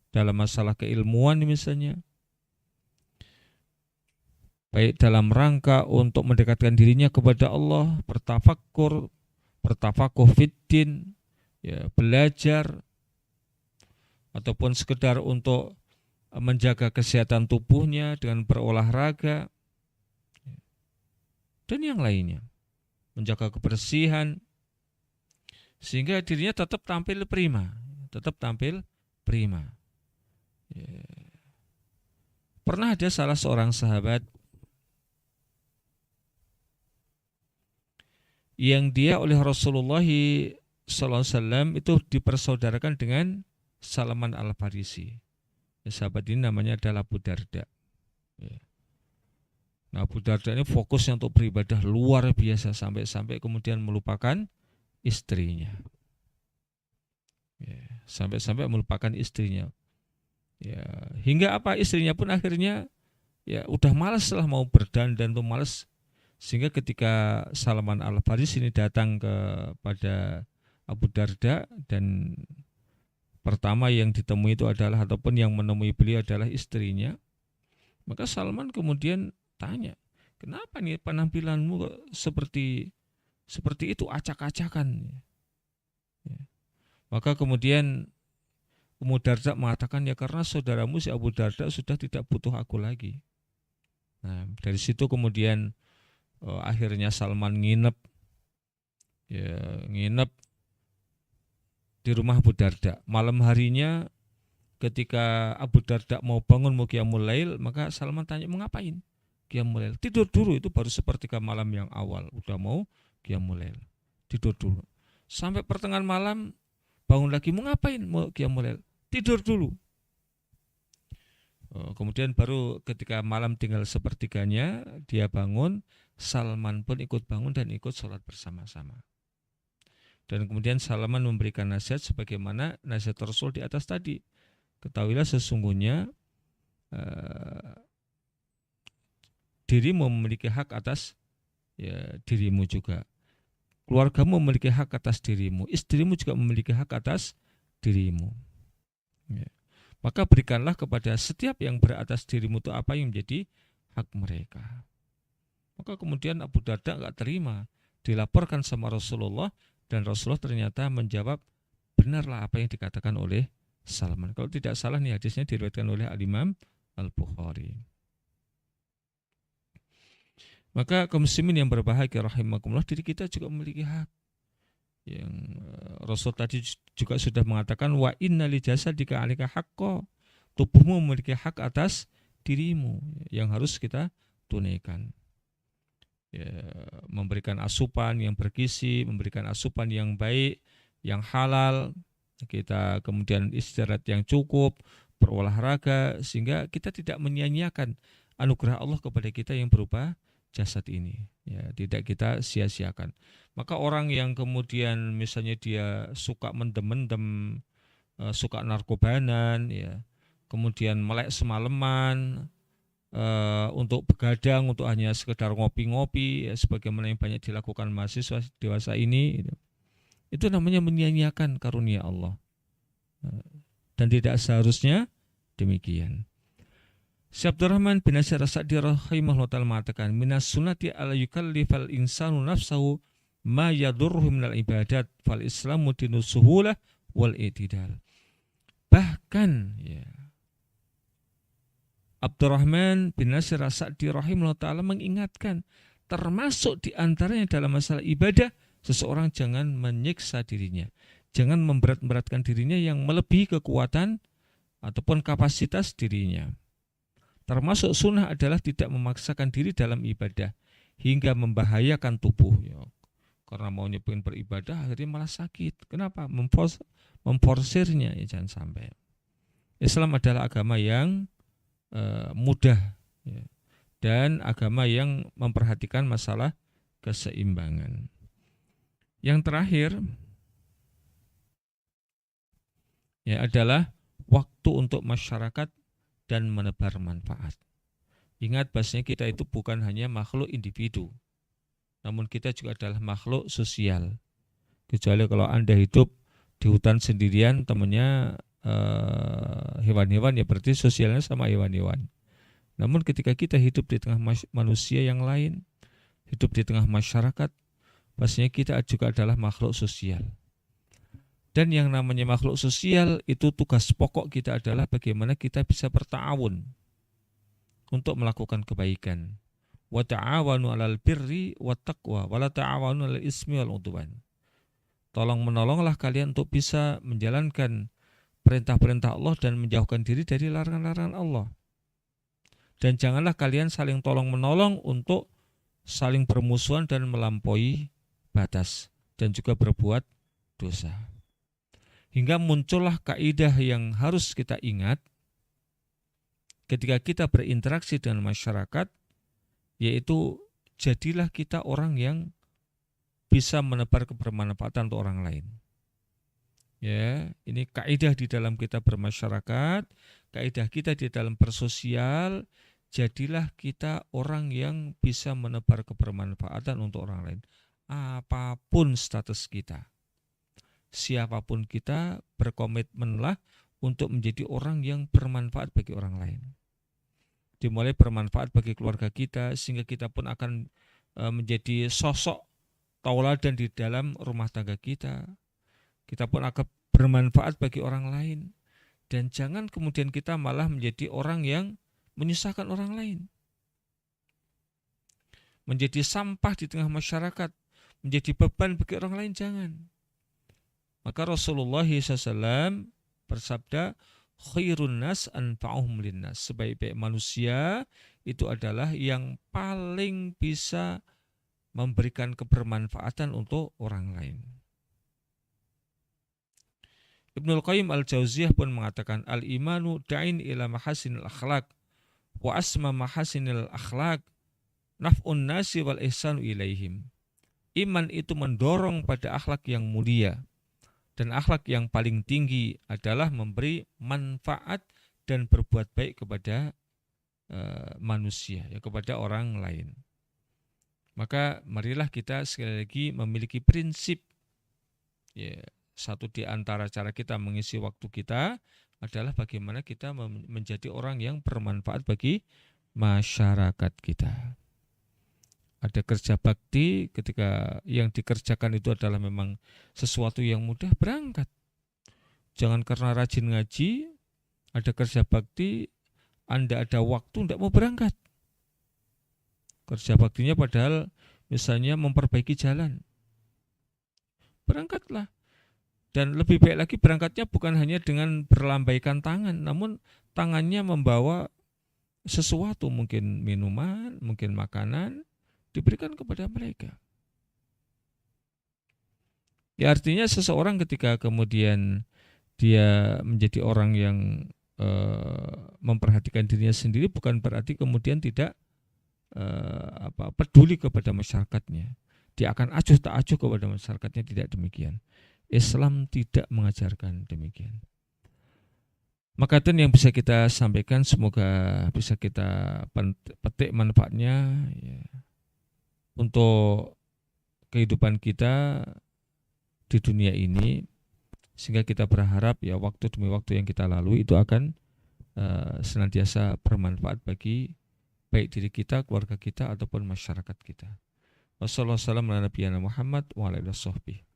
dalam masalah keilmuan misalnya, baik dalam rangka untuk mendekatkan dirinya kepada Allah, bertafakur fiddin, ya, belajar, ataupun sekedar untuk menjaga kesehatan tubuhnya dengan berolahraga dan yang lainnya, menjaga kebersihan sehingga dirinya tetap tampil prima. Ya. Pernah ada salah seorang sahabat yang dia oleh Rasulullah SAW itu dipersaudarakan dengan Salman Al-Farisi. Sahabat ini namanya adalah Abu Darda. Nah, Abu Darda ini fokusnya untuk beribadah luar biasa sampai kemudian melupakan istrinya. Sampai melupakan istrinya. Ya, hingga istrinya pun akhirnya ya udah malas lah mau berdandan tuh malas. Sehingga ketika Salman Al-Farisi ini datang kepada Abu Darda dan pertama yang ditemui itu adalah ataupun yang menemui beliau adalah istrinya, maka Salman kemudian tanya, kenapa nih penampilanmu seperti itu, acak-acakan? Ya. Maka kemudian Abu Darda mengatakan, ya karena saudaramu si Abu Darda sudah tidak butuh aku lagi. Nah, dari situ kemudian akhirnya Salman nginep di rumah Abu Darda. Malam harinya ketika Abu Darda mau bangun mau qiyamul lail, maka Salman tanya, mau ngapain? Qiyamul lail. Tidur dulu, itu baru sepertiga malam yang awal, udah mau qiyamul lail. Tidur dulu. Sampai pertengahan malam bangun lagi, mau ngapain? Mau qiyamul lail. Tidur dulu. Kemudian baru ketika malam tinggal sepertiganya dia bangun, Salman pun ikut bangun dan ikut sholat bersama-sama. Dan kemudian Salman memberikan nasihat sebagaimana nasihat Rasul di atas tadi. Ketahuilah sesungguhnya dirimu memiliki hak atas dirimu juga. Keluargamu memiliki hak atas dirimu. Istrimu juga memiliki hak atas dirimu. Ya. Maka berikanlah kepada setiap yang beratas dirimu itu apa yang menjadi hak mereka. Maka kemudian Abu Darda enggak terima. Dilaporkan sama Rasulullah. Dan Rasulullah ternyata menjawab, benarlah apa yang dikatakan oleh Salman. Kalau tidak salah nih hadisnya diriwayatkan oleh Al-Imam Al-Bukhari. Maka kaum muslimin yang berbahagia rahimakumullah, diri kita juga memiliki hak. Yang Rasul tadi juga sudah mengatakan, wa inna li jasadika 'alaika haqqo. Tubuhmu memiliki hak atas dirimu yang harus kita tunaikan. Ya, memberikan asupan yang bergizi, memberikan asupan yang baik, yang halal, kita kemudian istirahat yang cukup, berolahraga, sehingga kita tidak menyia-nyiakan anugerah Allah kepada kita yang berupa jasad ini. Ya, tidak kita sia-siakan. Maka orang yang kemudian misalnya dia suka mendem-mendem, suka narkobanan, ya, kemudian melek semalaman, untuk begadang, untuk hanya sekedar ngopi-ngopi, ya, sebagaimana yang banyak dilakukan mahasiswa dewasa ini, itu namanya menyia-nyiakan karunia Allah, dan tidak seharusnya demikian. Syekh Abdurrahman bin Nasir As-Sa'di rahimahullah ta'ala mengatakan, minas sunnati ala yukallifal insanu nafsahu ma yadurruhu minal ibadat fal islamu dinus suhulah wal i'tidal. Bahkan ya, Abdurrahman bin Nasir As-Sa'di rahimahullah ta'ala mengingatkan, termasuk diantaranya dalam masalah ibadah, seseorang jangan menyiksa dirinya, jangan memberat-beratkan dirinya yang melebihi kekuatan ataupun kapasitas dirinya. Termasuk sunnah adalah tidak memaksakan diri dalam ibadah hingga membahayakan tubuh. Ya, karena mau nyobain beribadah akhirnya malah sakit. Kenapa? Memforsirnya, ya, jangan sampai. Islam adalah agama yang mudah, ya, dan agama yang memperhatikan masalah keseimbangan. Yang terakhir ya adalah waktu untuk masyarakat dan menebar manfaat. Ingat bahasanya kita itu bukan hanya makhluk individu, namun kita juga adalah makhluk sosial. Kecuali kalau Anda hidup di hutan sendirian, temannya hewan-hewan, ya berarti sosialnya sama hewan-hewan. Namun ketika kita hidup di tengah manusia yang lain, hidup di tengah masyarakat, pastinya kita juga adalah makhluk sosial. Dan yang namanya makhluk sosial itu tugas pokok kita adalah bagaimana kita bisa berta'awun untuk melakukan kebaikan. Wa ta'awanu 'alal birri wat taqwa wa la ta'awanu 'alal ismi wal 'udwan. Tolong menolonglah kalian untuk bisa menjalankan perintah-perintah Allah dan menjauhkan diri dari larangan-larangan Allah. Dan janganlah kalian saling tolong-menolong untuk saling bermusuhan dan melampaui batas dan juga berbuat dosa. Hingga muncullah kaidah yang harus kita ingat ketika kita berinteraksi dengan masyarakat, yaitu jadilah kita orang yang bisa menebar kebermanfaatan untuk orang lain. Ya, ini kaidah di dalam kita bermasyarakat, kaidah kita di dalam bersosial. Jadilah kita orang yang bisa menebar kebermanfaatan untuk orang lain. Apapun status kita, siapapun kita, berkomitmenlah untuk menjadi orang yang bermanfaat bagi orang lain. Dimulai bermanfaat bagi keluarga kita, sehingga kita pun akan menjadi sosok tauladan di dalam rumah tangga kita. Kita pun akan bermanfaat bagi orang lain. Dan jangan kemudian kita malah menjadi orang yang menyusahkan orang lain, menjadi sampah di tengah masyarakat, menjadi beban bagi orang lain, jangan. Maka Rasulullah SAW bersabda, khairun nas anfa'uhum linnas, sebaik-baik manusia itu adalah yang paling bisa memberikan kebermanfaatan untuk orang lain. Ibnul Qayyim al-Jauziyah pun mengatakan, al-imanu da'in ila mahasinil akhlaq wa asma mahasinil akhlaq naf'un nasi wal ihsanu ilaihim. Iman itu mendorong pada akhlak yang mulia, dan akhlak yang paling tinggi adalah memberi manfaat dan berbuat baik kepada manusia, ya, kepada orang lain. Maka marilah kita sekali lagi memiliki prinsip, ya, satu di antara cara kita mengisi waktu kita adalah bagaimana kita menjadi orang yang bermanfaat bagi masyarakat kita. Ada kerja bakti, ketika yang dikerjakan itu adalah memang sesuatu yang mudah, berangkat. Jangan karena rajin ngaji, ada kerja bakti, Anda ada waktu tidak mau berangkat. Kerja baktinya padahal misalnya memperbaiki jalan, berangkatlah. Dan lebih baik lagi berangkatnya bukan hanya dengan berlambaikan tangan, namun tangannya membawa sesuatu, mungkin minuman, mungkin makanan, diberikan kepada mereka. Ya, artinya seseorang ketika kemudian dia menjadi orang yang memperhatikan dirinya sendiri, bukan berarti kemudian tidak peduli kepada masyarakatnya. Dia akan acuh tak acuh kepada masyarakatnya, tidak demikian. Islam tidak mengajarkan demikian. Maka itu yang bisa kita sampaikan, semoga bisa kita petik manfaatnya, ya, untuk kehidupan kita di dunia ini, sehingga kita berharap ya waktu demi waktu yang kita lalui itu akan senantiasa bermanfaat bagi baik diri kita, keluarga kita, ataupun masyarakat kita. Wassalamualaikum warahmatullahi wabarakatuh.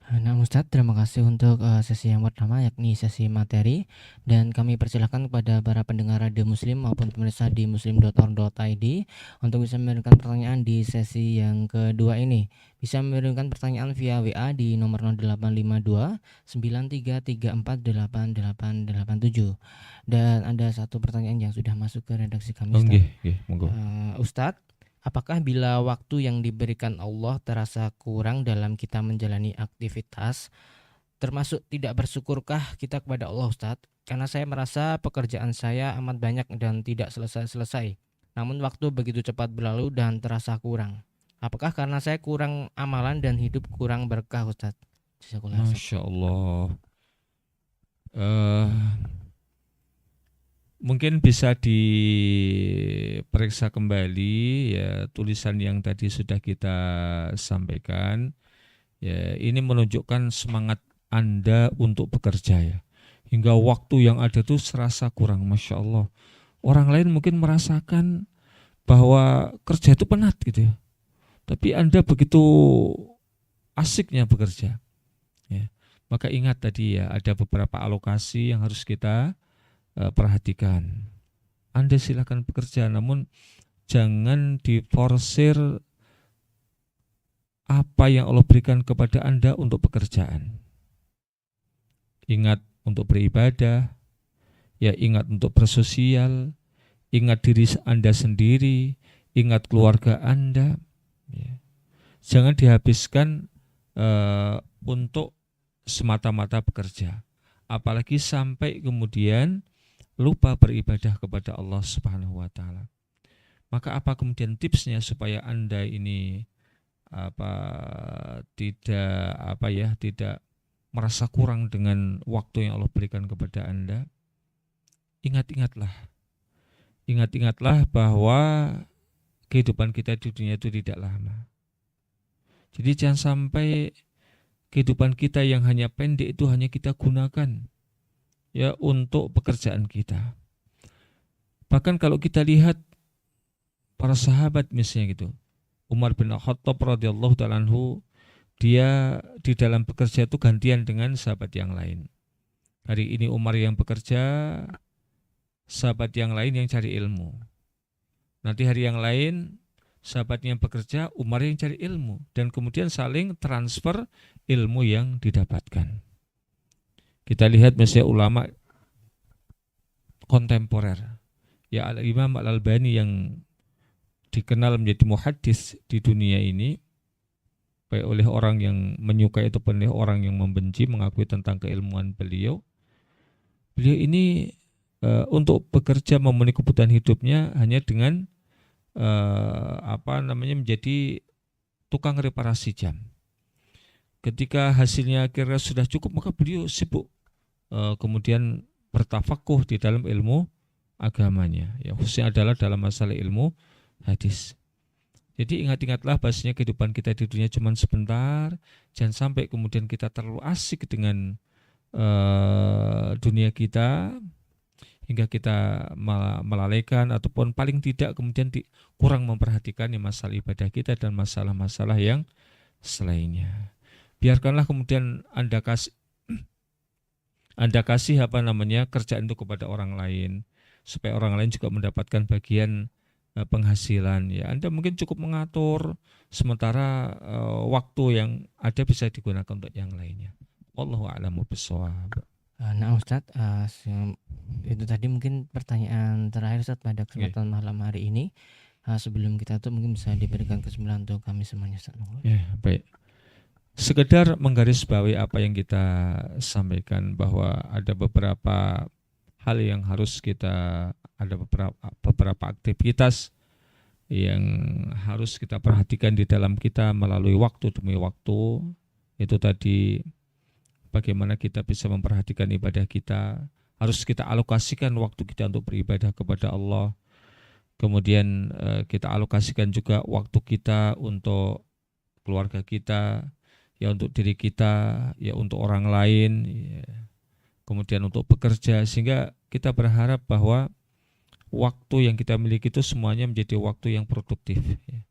Nah Ustadz, terima kasih untuk sesi yang pertama, yakni sesi materi, dan kami persilahkan kepada para pendengar Radio Muslim maupun pemirsa di muslim.or.id untuk bisa memberikan pertanyaan di sesi yang kedua ini. Bisa memberikan pertanyaan via WA di nomor 0852 93348887. Dan ada satu pertanyaan yang sudah masuk ke redaksi kami, Ustadz. Ustadz, apakah bila waktu yang diberikan Allah terasa kurang dalam kita menjalani aktivitas, termasuk tidak bersyukurkah kita kepada Allah, Ustadz? Karena saya merasa pekerjaan saya amat banyak dan tidak selesai-selesai. namun waktu begitu cepat berlalu dan terasa kurang. Apakah karena saya kurang amalan dan hidup kurang berkah, Ustadz? Jazakallah, Ustadz. Masya Allah. Eh, Mungkin bisa diperiksa kembali ya tulisan yang tadi sudah kita sampaikan. Ya, ini menunjukkan semangat Anda untuk bekerja ya. Hingga waktu yang ada tuh serasa kurang, Masya Allah. Orang lain mungkin merasakan bahwa kerja itu penat gitu ya. Tapi Anda begitu asiknya bekerja. Ya. Maka ingat tadi ya, ada beberapa alokasi yang harus kita perhatikan. Anda silakan bekerja, namun jangan diforsir apa yang Allah berikan kepada Anda untuk pekerjaan. Ingat untuk beribadah, ya ingat untuk bersosial, ingat diri Anda sendiri, ingat keluarga Anda. Ya. Jangan dihabiskan untuk semata-mata bekerja. Apalagi sampai kemudian lupa beribadah kepada Allah Subhanahu wa taala. Maka apa kemudian tipsnya supaya Anda ini tidak merasa kurang dengan waktu yang Allah berikan kepada Anda? Ingat-ingatlah bahwa kehidupan kita di dunia itu tidak lama. Jadi jangan sampai kehidupan kita yang hanya pendek itu hanya kita gunakan ya untuk pekerjaan kita. Bahkan kalau kita lihat para sahabat misalnya gitu, Umar bin Khattab radhiyallahu ta'ala anhu, dia di dalam bekerja itu gantian dengan sahabat yang lain. Hari ini Umar yang bekerja, sahabat yang lain yang cari ilmu. Nanti hari yang lain sahabatnya yang bekerja, Umar yang cari ilmu, dan kemudian saling transfer ilmu yang didapatkan. Kita lihat misalnya ulama kontemporer, ya Imam Al-Albani yang dikenal menjadi muhaddis di dunia ini, baik oleh orang yang menyukai ataupun oleh orang yang membenci, mengakui tentang keilmuan beliau. Beliau ini untuk bekerja memenuhi kebutuhan hidupnya hanya dengan menjadi tukang reparasi jam. Ketika hasilnya akhirnya sudah cukup, maka beliau sibuk kemudian bertafakuh di dalam ilmu agamanya, ya khususnya adalah dalam masalah ilmu hadis. Jadi ingat-ingatlah bahasanya kehidupan kita di dunia cuma sebentar. Jangan sampai kemudian kita terlalu asik dengan dunia kita hingga kita melalaikan ataupun paling tidak kemudian kurang memperhatikan masalah ibadah kita dan masalah-masalah yang selainnya. Biarkanlah kemudian Anda kasih kerjaan itu kepada orang lain, supaya orang lain juga mendapatkan bagian penghasilan. Ya, Anda mungkin cukup mengatur, sementara waktu yang ada bisa digunakan untuk yang lainnya. Wallahu a'lamu bishawab. Nah Ustadz, itu tadi mungkin pertanyaan terakhir Ustadz pada kesempatan malam hari ini. Sebelum kita tuh mungkin bisa diberikan kesempatan untuk kami semuanya Ustadz. Ya, baik. Sekedar menggarisbawahi apa yang kita sampaikan, bahwa ada beberapa hal yang harus ada beberapa aktivitas yang harus kita perhatikan di dalam kita melalui waktu demi waktu. Itu tadi, bagaimana kita bisa memperhatikan ibadah kita, harus kita alokasikan waktu kita untuk beribadah kepada Allah. Kemudian kita alokasikan juga waktu kita untuk keluarga kita, ya untuk diri kita, ya untuk orang lain, ya. Kemudian untuk bekerja, sehingga kita berharap bahwa waktu yang kita miliki itu semuanya menjadi waktu yang produktif, ya.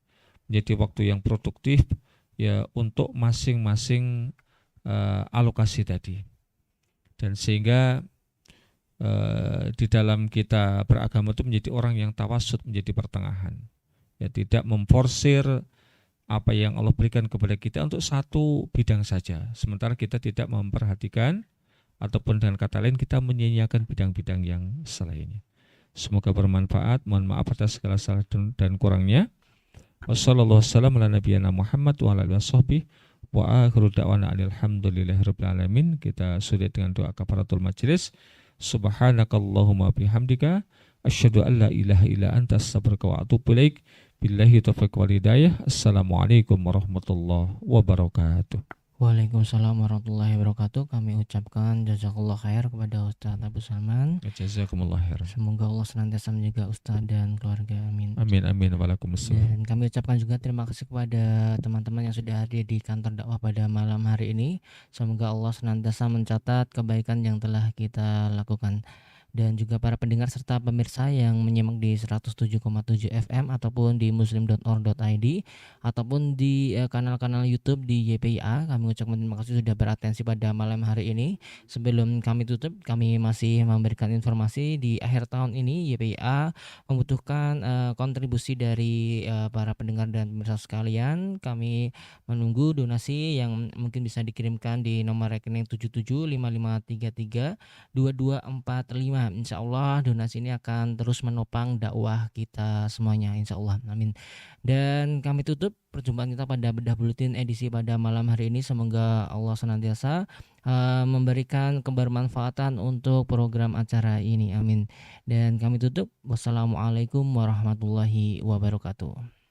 Menjadi waktu yang produktif ya untuk masing-masing alokasi tadi. Dan sehingga di dalam kita beragama itu menjadi orang yang tawasud, menjadi pertengahan, ya tidak memforsir apa yang Allah berikan kepada kita untuk satu bidang saja, sementara kita tidak memperhatikan ataupun dengan kata lain kita menyia-nyiakan bidang-bidang yang selainnya. Semoga bermanfaat. Mohon maaf atas segala salah dan kurangnya. Wassallallahu wasallam ala nabiyyina Muhammad wa ala alihi washabbihi wa akhiru da'wana alhamdulillahirabbil alamin. Kita sudah dengan doa kafaratul majlis. Subhanakallahumma bihamdika Asyhadu an la ilaha illa anta astaghfiruka wa atubu ilaik. Billahi taufiq wal hidayah. Assalamualaikum warahmatullahi wabarakatuh. Waalaikumsalam warahmatullahi wabarakatuh. Kami ucapkan jazakallah khair kepada Ustaz Abu Salman. Jazakumullah khairan. Semoga Allah senantiasa menjaga Ustaz dan keluarga. Amin. Amin amin. Waalaikumsalam. Dan kami ucapkan juga terima kasih kepada teman-teman yang sudah hadir di kantor dakwah pada malam hari ini. Semoga Allah senantiasa mencatat kebaikan yang telah kita lakukan. Dan juga para pendengar serta pemirsa yang menyimak di 107,7 FM ataupun di muslim.or.id ataupun di kanal-kanal YouTube di YPIA. Kami ucapkan terima kasih sudah beratensi pada malam hari ini. Sebelum kami tutup, kami masih memberikan informasi di akhir tahun ini YPIA membutuhkan kontribusi dari para pendengar dan pemirsa sekalian. Kami menunggu donasi yang mungkin bisa dikirimkan di nomor rekening 7755332245. Insya Allah donasi ini akan terus menopang dakwah kita semuanya, insya Allah, amin. Dan kami tutup perjumpaan kita pada Bedah Buletin edisi pada malam hari ini. Semoga Allah senantiasa memberikan kebermanfaatan untuk program acara ini, amin. Dan kami tutup, wassalamualaikum warahmatullahi wabarakatuh.